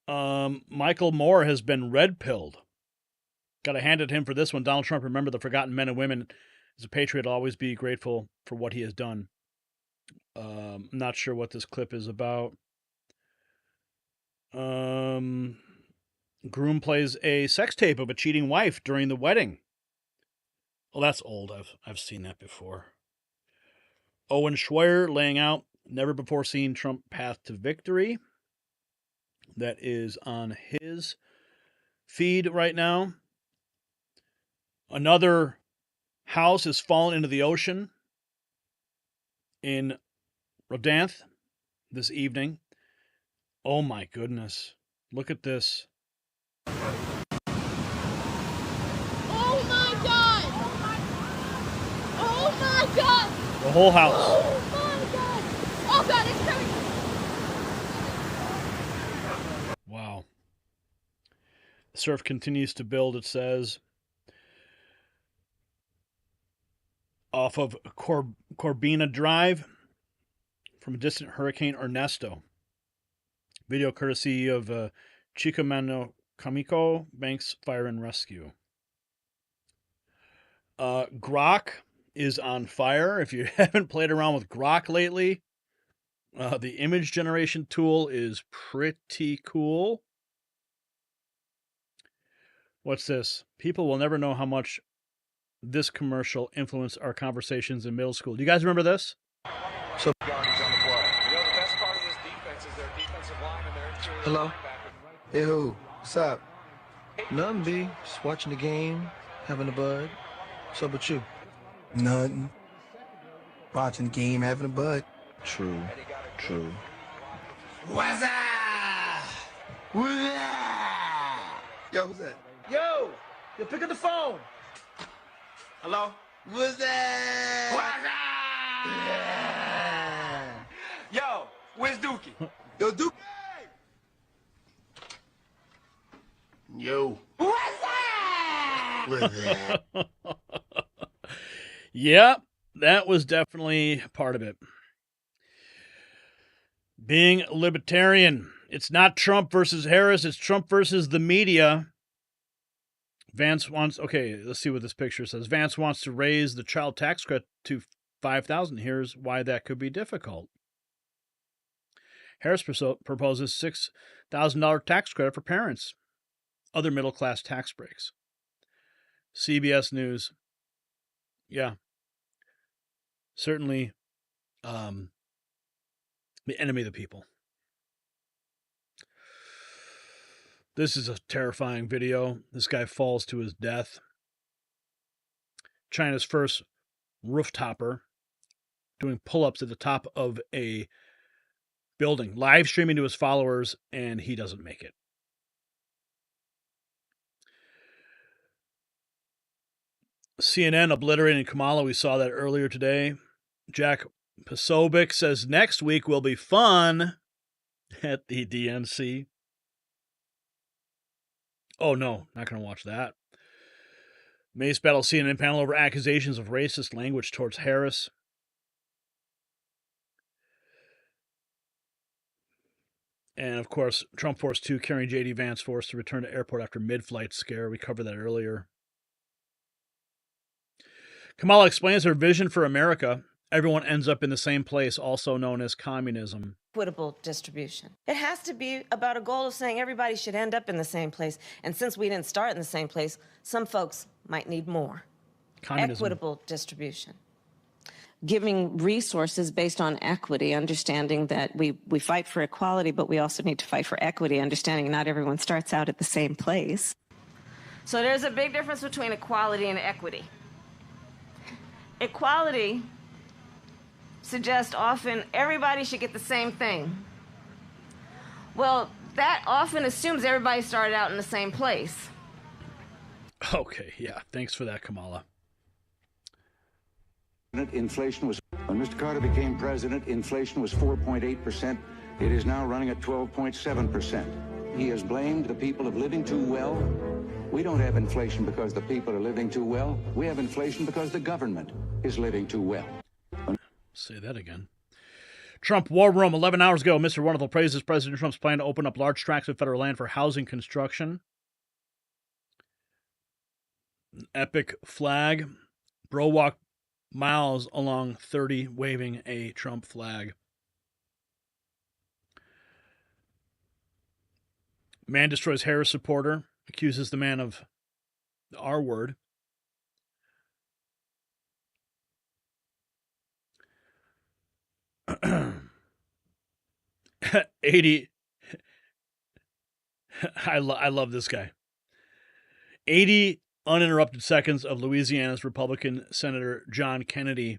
Michael Moore has been red-pilled. Got to hand it to him for this one. Donald Trump, remember the forgotten men and women. As a patriot, I'll always be grateful for what he has done. I'm not sure what this clip is about. Groom plays a sex tape of a cheating wife during the wedding. Well, that's old. I've seen that before. Owen Schweier laying out never-before-seen Trump path to victory. That is on his feed right now. Another house has fallen into the ocean in Rodanthe this evening. Oh my goodness. Look at this. Oh my God! Oh my God! The whole house. Oh my God! Oh God, it's coming! Wow. The surf continues to build, it says. Off of Corbina Drive from a distant Hurricane Ernesto. Video courtesy of Chicamano Kamiko Banks Fire and Rescue. Grok is on fire. If you haven't played around with Grok lately, the image generation tool is pretty cool. What's this? People will never know how much this commercial influenced our conversations in middle school. Do you guys remember this? Hello? Hey, who? What's up? Nothing, B. Just watching the game, having a bud. What's up with you? Nothing. Watching the game, having a bud. True. What's up? What's up? Yo, who's that? Yo, pick up the phone. Hello? What's that? What's up? Yo, where's Dookie? Yo, Dookie. Yo. What's up? What's up? Yep, that was definitely part of it. Being libertarian. It's not Trump versus Harris, it's Trump versus the media. Vance wants, okay, let's see what this picture says. Vance wants to raise the child tax credit to $5,000. Here's why that could be difficult. Harris proposes $6,000 tax credit for parents. Other middle-class tax breaks. CBS News. Yeah. Certainly the enemy of the people. This is a terrifying video. This guy falls to his death. China's first rooftopper doing pull-ups at the top of a building, live streaming to his followers, and he doesn't make it. CNN obliterating Kamala. We saw that earlier today. Jack Posobiec says next week will be fun at the DNC. Oh, no, not going to watch that. Mace battle CNN panel over accusations of racist language towards Harris. And, of course, Trump Force 2 carrying JD Vance forced to return to airport after mid-flight scare. We covered that earlier. Kamala explains her vision for America. Everyone ends up in the same place, also known as communism. Equitable distribution. It has to be about a goal of saying everybody should end up in the same place. And since we didn't start in the same place, some folks might need more. Communism. Equitable distribution. Giving resources based on equity, understanding that we fight for equality, but we also need to fight for equity, understanding not everyone starts out at the same place. So there's a big difference between equality and equity. Equality suggests often everybody should get the same thing. Well, that often assumes everybody started out in the same place. Okay, yeah. Thanks for that, Kamala. Inflation was, when Mr. Carter became president, inflation was 4.8%. It is now running at 12.7%. He has blamed the people of living too well. We don't have inflation because the people are living too well. We have inflation because the government is living too well. Say that again. Trump War Room 11 hours ago. Mr. Wonderful praises President Trump's plan to open up large tracts of federal land for housing construction. An epic flag. Bro walk miles along 30 waving a Trump flag. Man destroys Harris supporter. Accuses the man of the R word. $80. I love this guy. 80 uninterrupted seconds of Louisiana's Republican Senator John Kennedy.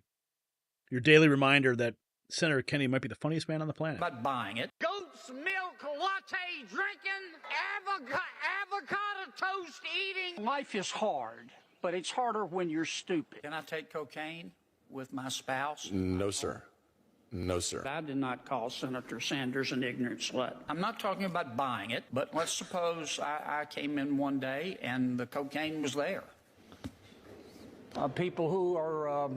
Your daily reminder that Senator Kennedy might be the funniest man on the planet. But buying it. Goat's milk latte drinking, avocado toast eating. Life is hard, but it's harder when you're stupid. Can I take cocaine with my spouse? No, sir. No, sir. I did not call Senator Sanders an ignorant slut. I'm not talking about buying it, but let's suppose I came in one day and the cocaine was there. People who are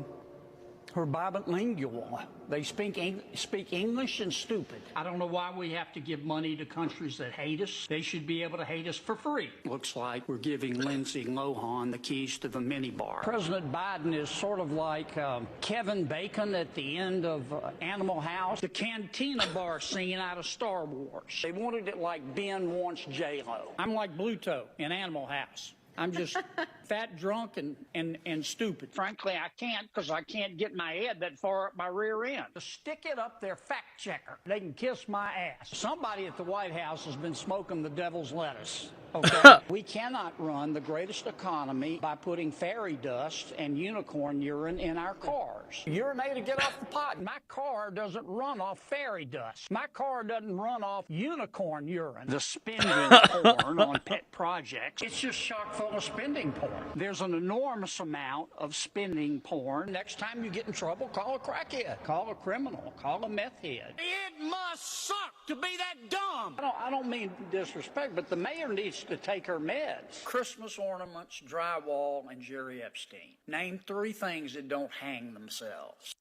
bilingual, they speak English and stupid. I don't know why we have to give money to countries that hate us. They should be able to hate us for free. Looks like we're giving Lindsay Lohan the keys to the minibar. President Biden is sort of like Kevin Bacon at the end of Animal House, the cantina bar scene out of Star Wars. They wanted it like Ben wants J-Lo. I'm like Bluto in Animal House. I'm just fat, drunk, and stupid. Frankly, I can't because I can't get my head that far up my rear end. Stick it up their fact checker. They can kiss my ass. Somebody at the White House has been smoking the devil's lettuce. Okay? We cannot run the greatest economy by putting fairy dust and unicorn urine in our cars. Urinate to get off the pot. My car doesn't run off fairy dust. My car doesn't run off unicorn urine. The spending porn on pet projects, it's just chock full of spending porn. There's an enormous amount of spending porn. Next time you get in trouble, call a crackhead, call a criminal, call a meth head. It must suck to be that dumb. I don't mean disrespect, but the mayor needs to take her meds. Christmas ornaments, drywall, and Jerry Epstein. Name 3 things that don't hang themselves.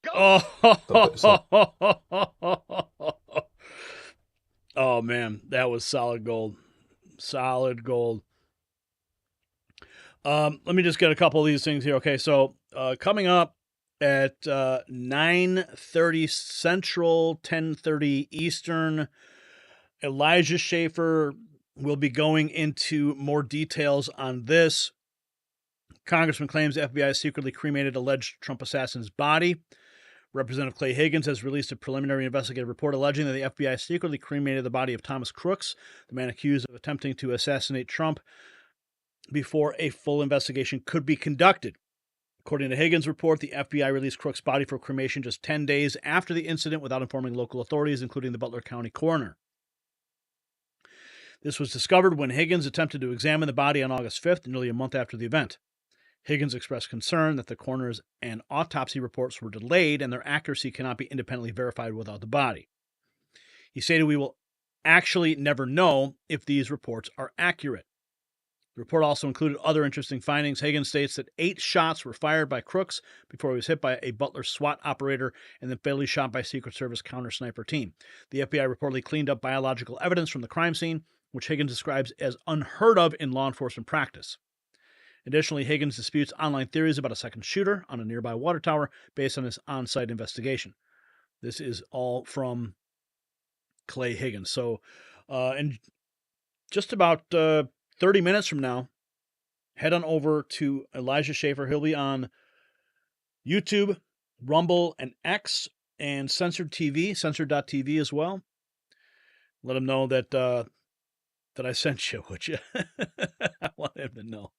Oh, man, that was solid gold. Solid gold. Let me just get a couple of these things here. Okay, so coming up at 9:30 Central, 10:30 Eastern, Elijah Schaffer will be going into more details on this. Congressman claims FBI secretly cremated alleged Trump assassin's body. Representative Clay Higgins has released a preliminary investigative report alleging that the FBI secretly cremated the body of Thomas Crooks, the man accused of attempting to assassinate Trump, before a full investigation could be conducted. According to Higgins' report, the FBI released Crooks' body for cremation just 10 days after the incident without informing local authorities, including the Butler County coroner. This was discovered when Higgins attempted to examine the body on August 5th, nearly a month after the event. Higgins expressed concern that the coroner's and autopsy reports were delayed and their accuracy cannot be independently verified without the body. He stated, "We will actually never know if these reports are accurate." The report also included other interesting findings. Higgins states that 8 shots were fired by Crooks before he was hit by a Butler SWAT operator and then fatally shot by Secret Service counter-sniper team. The FBI reportedly cleaned up biological evidence from the crime scene, which Higgins describes as unheard of in law enforcement practice. Additionally, Higgins disputes online theories about a second shooter on a nearby water tower based on his on-site investigation. This is all from Clay Higgins. So, in just about 30 minutes from now, head on over to Elijah Schaffer. He'll be on YouTube, Rumble, and X, and censored.tv as well. Let him know that I sent you, would you? I want him to know.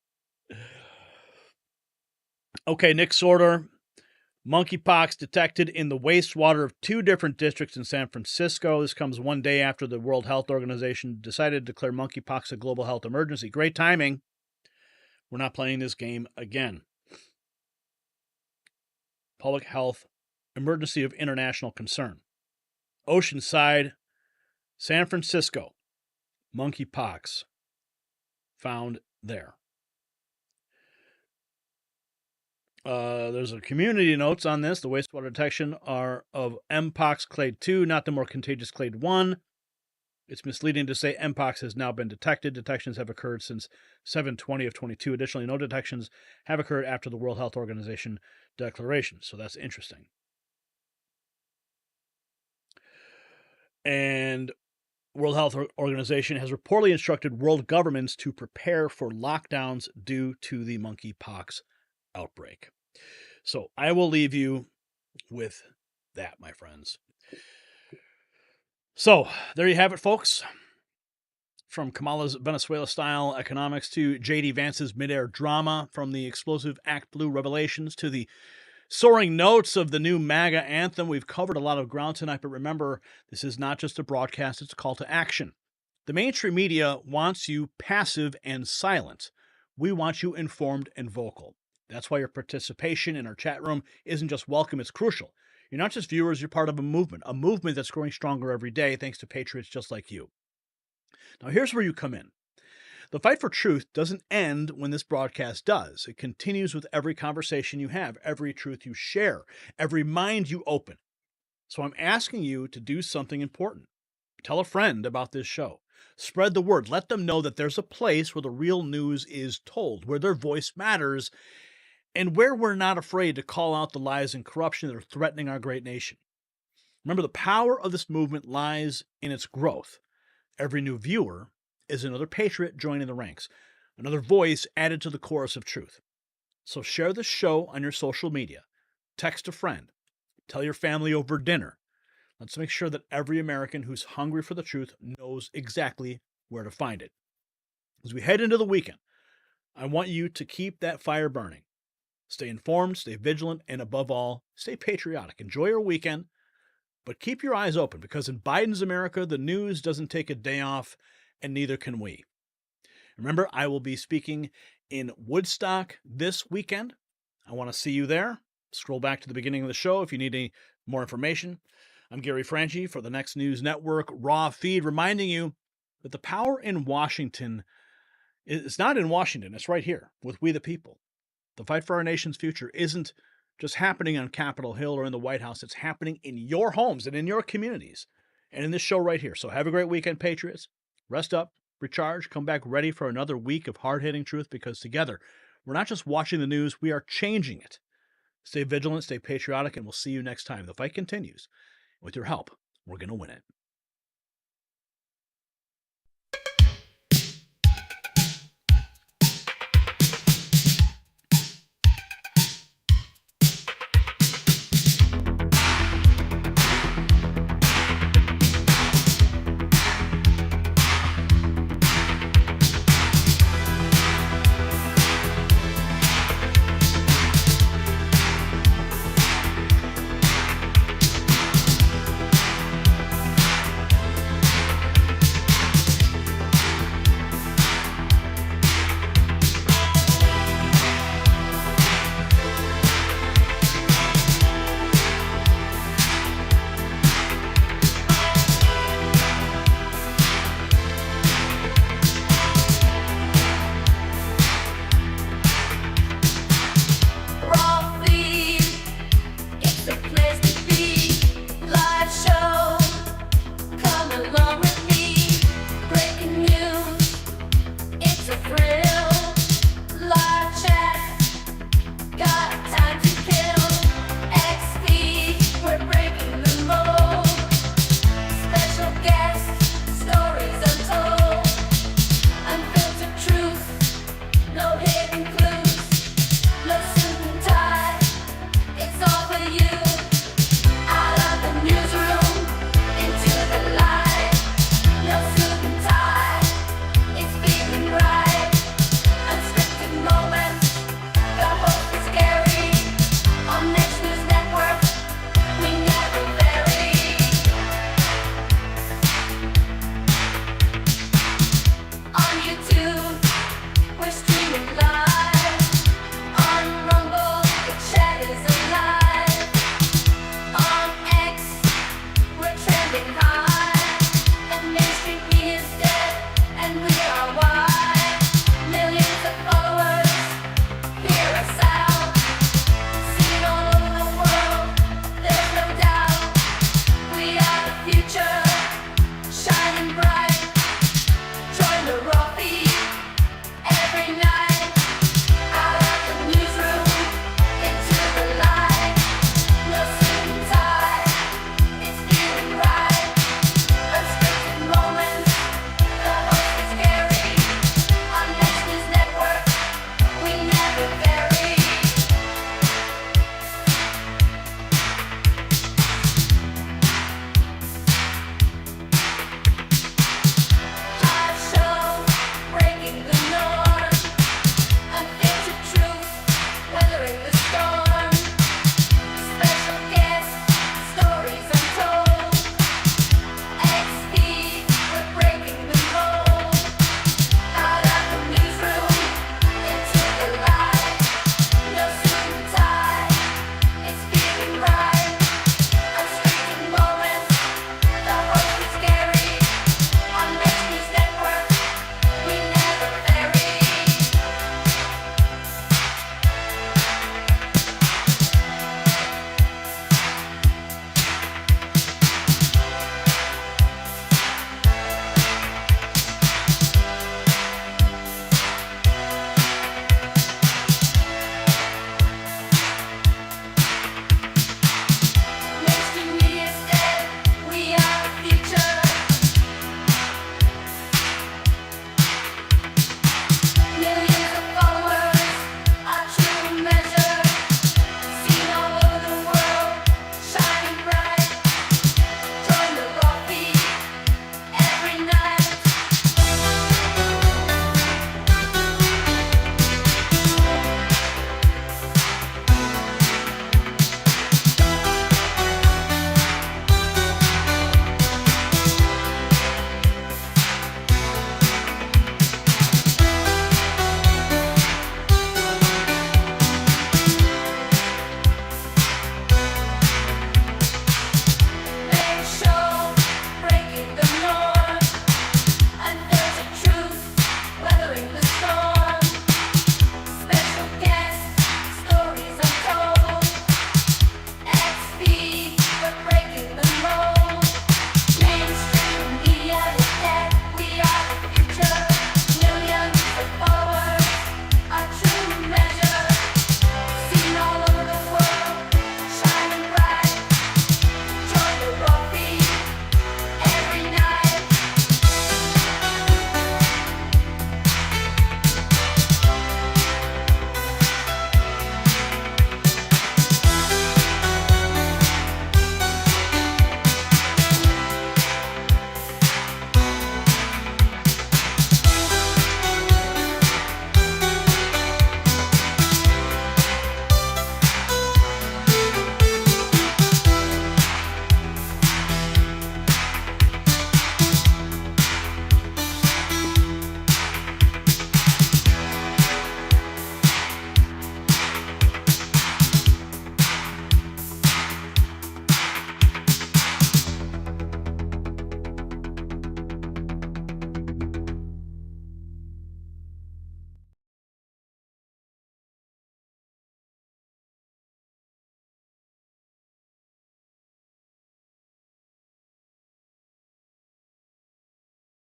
Okay, Nick Sorter. Monkeypox detected in the wastewater of 2 different districts in San Francisco. This comes one day after the World Health Organization decided to declare monkeypox a global health emergency. Great timing. We're not playing this game again. Public health emergency of international concern. Oceanside, San Francisco. Monkeypox found there. There's a community notes on this. The wastewater detection are of Mpox clade 2, not the more contagious clade 1. It's misleading to say Mpox has now been detected. Detections have occurred since 7/20 of 22. Additionally, no detections have occurred after the World Health Organization declaration. So that's interesting. And World Health Organization has reportedly instructed world governments to prepare for lockdowns due to the monkeypox outbreak. So I will leave you with that, my friends. So there you have it, folks. From Kamala's Venezuela-style economics to JD Vance's mid-air drama, from the explosive ActBlue revelations to the soaring notes of the new MAGA anthem. We've covered a lot of ground tonight, but remember, this is not just a broadcast, it's a call to action. The mainstream media wants you passive and silent. We want you informed and vocal. That's why your participation in our chat room isn't just welcome, it's crucial. You're not just viewers, you're part of a movement that's growing stronger every day thanks to patriots just like you. Now here's where you come in. The fight for truth doesn't end when this broadcast does. It continues with every conversation you have, every truth you share, every mind you open. So I'm asking you to do something important. Tell a friend about this show. Spread the word. Let them know that there's a place where the real news is told, where their voice matters, and where we're not afraid to call out the lies and corruption that are threatening our great nation. Remember, the power of this movement lies in its growth. Every new viewer is another patriot joining the ranks, another voice added to the chorus of truth. So share the show on your social media. Text a friend. Tell your family over dinner. Let's make sure that every American who's hungry for the truth knows exactly where to find it. As we head into the weekend, I want you to keep that fire burning. Stay informed, stay vigilant, and above all, stay patriotic. Enjoy your weekend, but keep your eyes open, because in Biden's America, the news doesn't take a day off, and neither can we. Remember, I will be speaking in Woodstock this weekend. I want to see you there. Scroll back to the beginning of the show if you need any more information. I'm Gary Franchi for the Next News Network Raw Feed, reminding you that the power in Washington is not in Washington. It's right here with we the people. The fight for our nation's future isn't just happening on Capitol Hill or in the White House. It's happening in your homes and in your communities and in this show right here. So have a great weekend, Patriots. Rest up, recharge, come back ready for another week of hard-hitting truth, because together, we're not just watching the news, we are changing it. Stay vigilant, stay patriotic, and we'll see you next time. The fight continues. With your help, we're going to win it.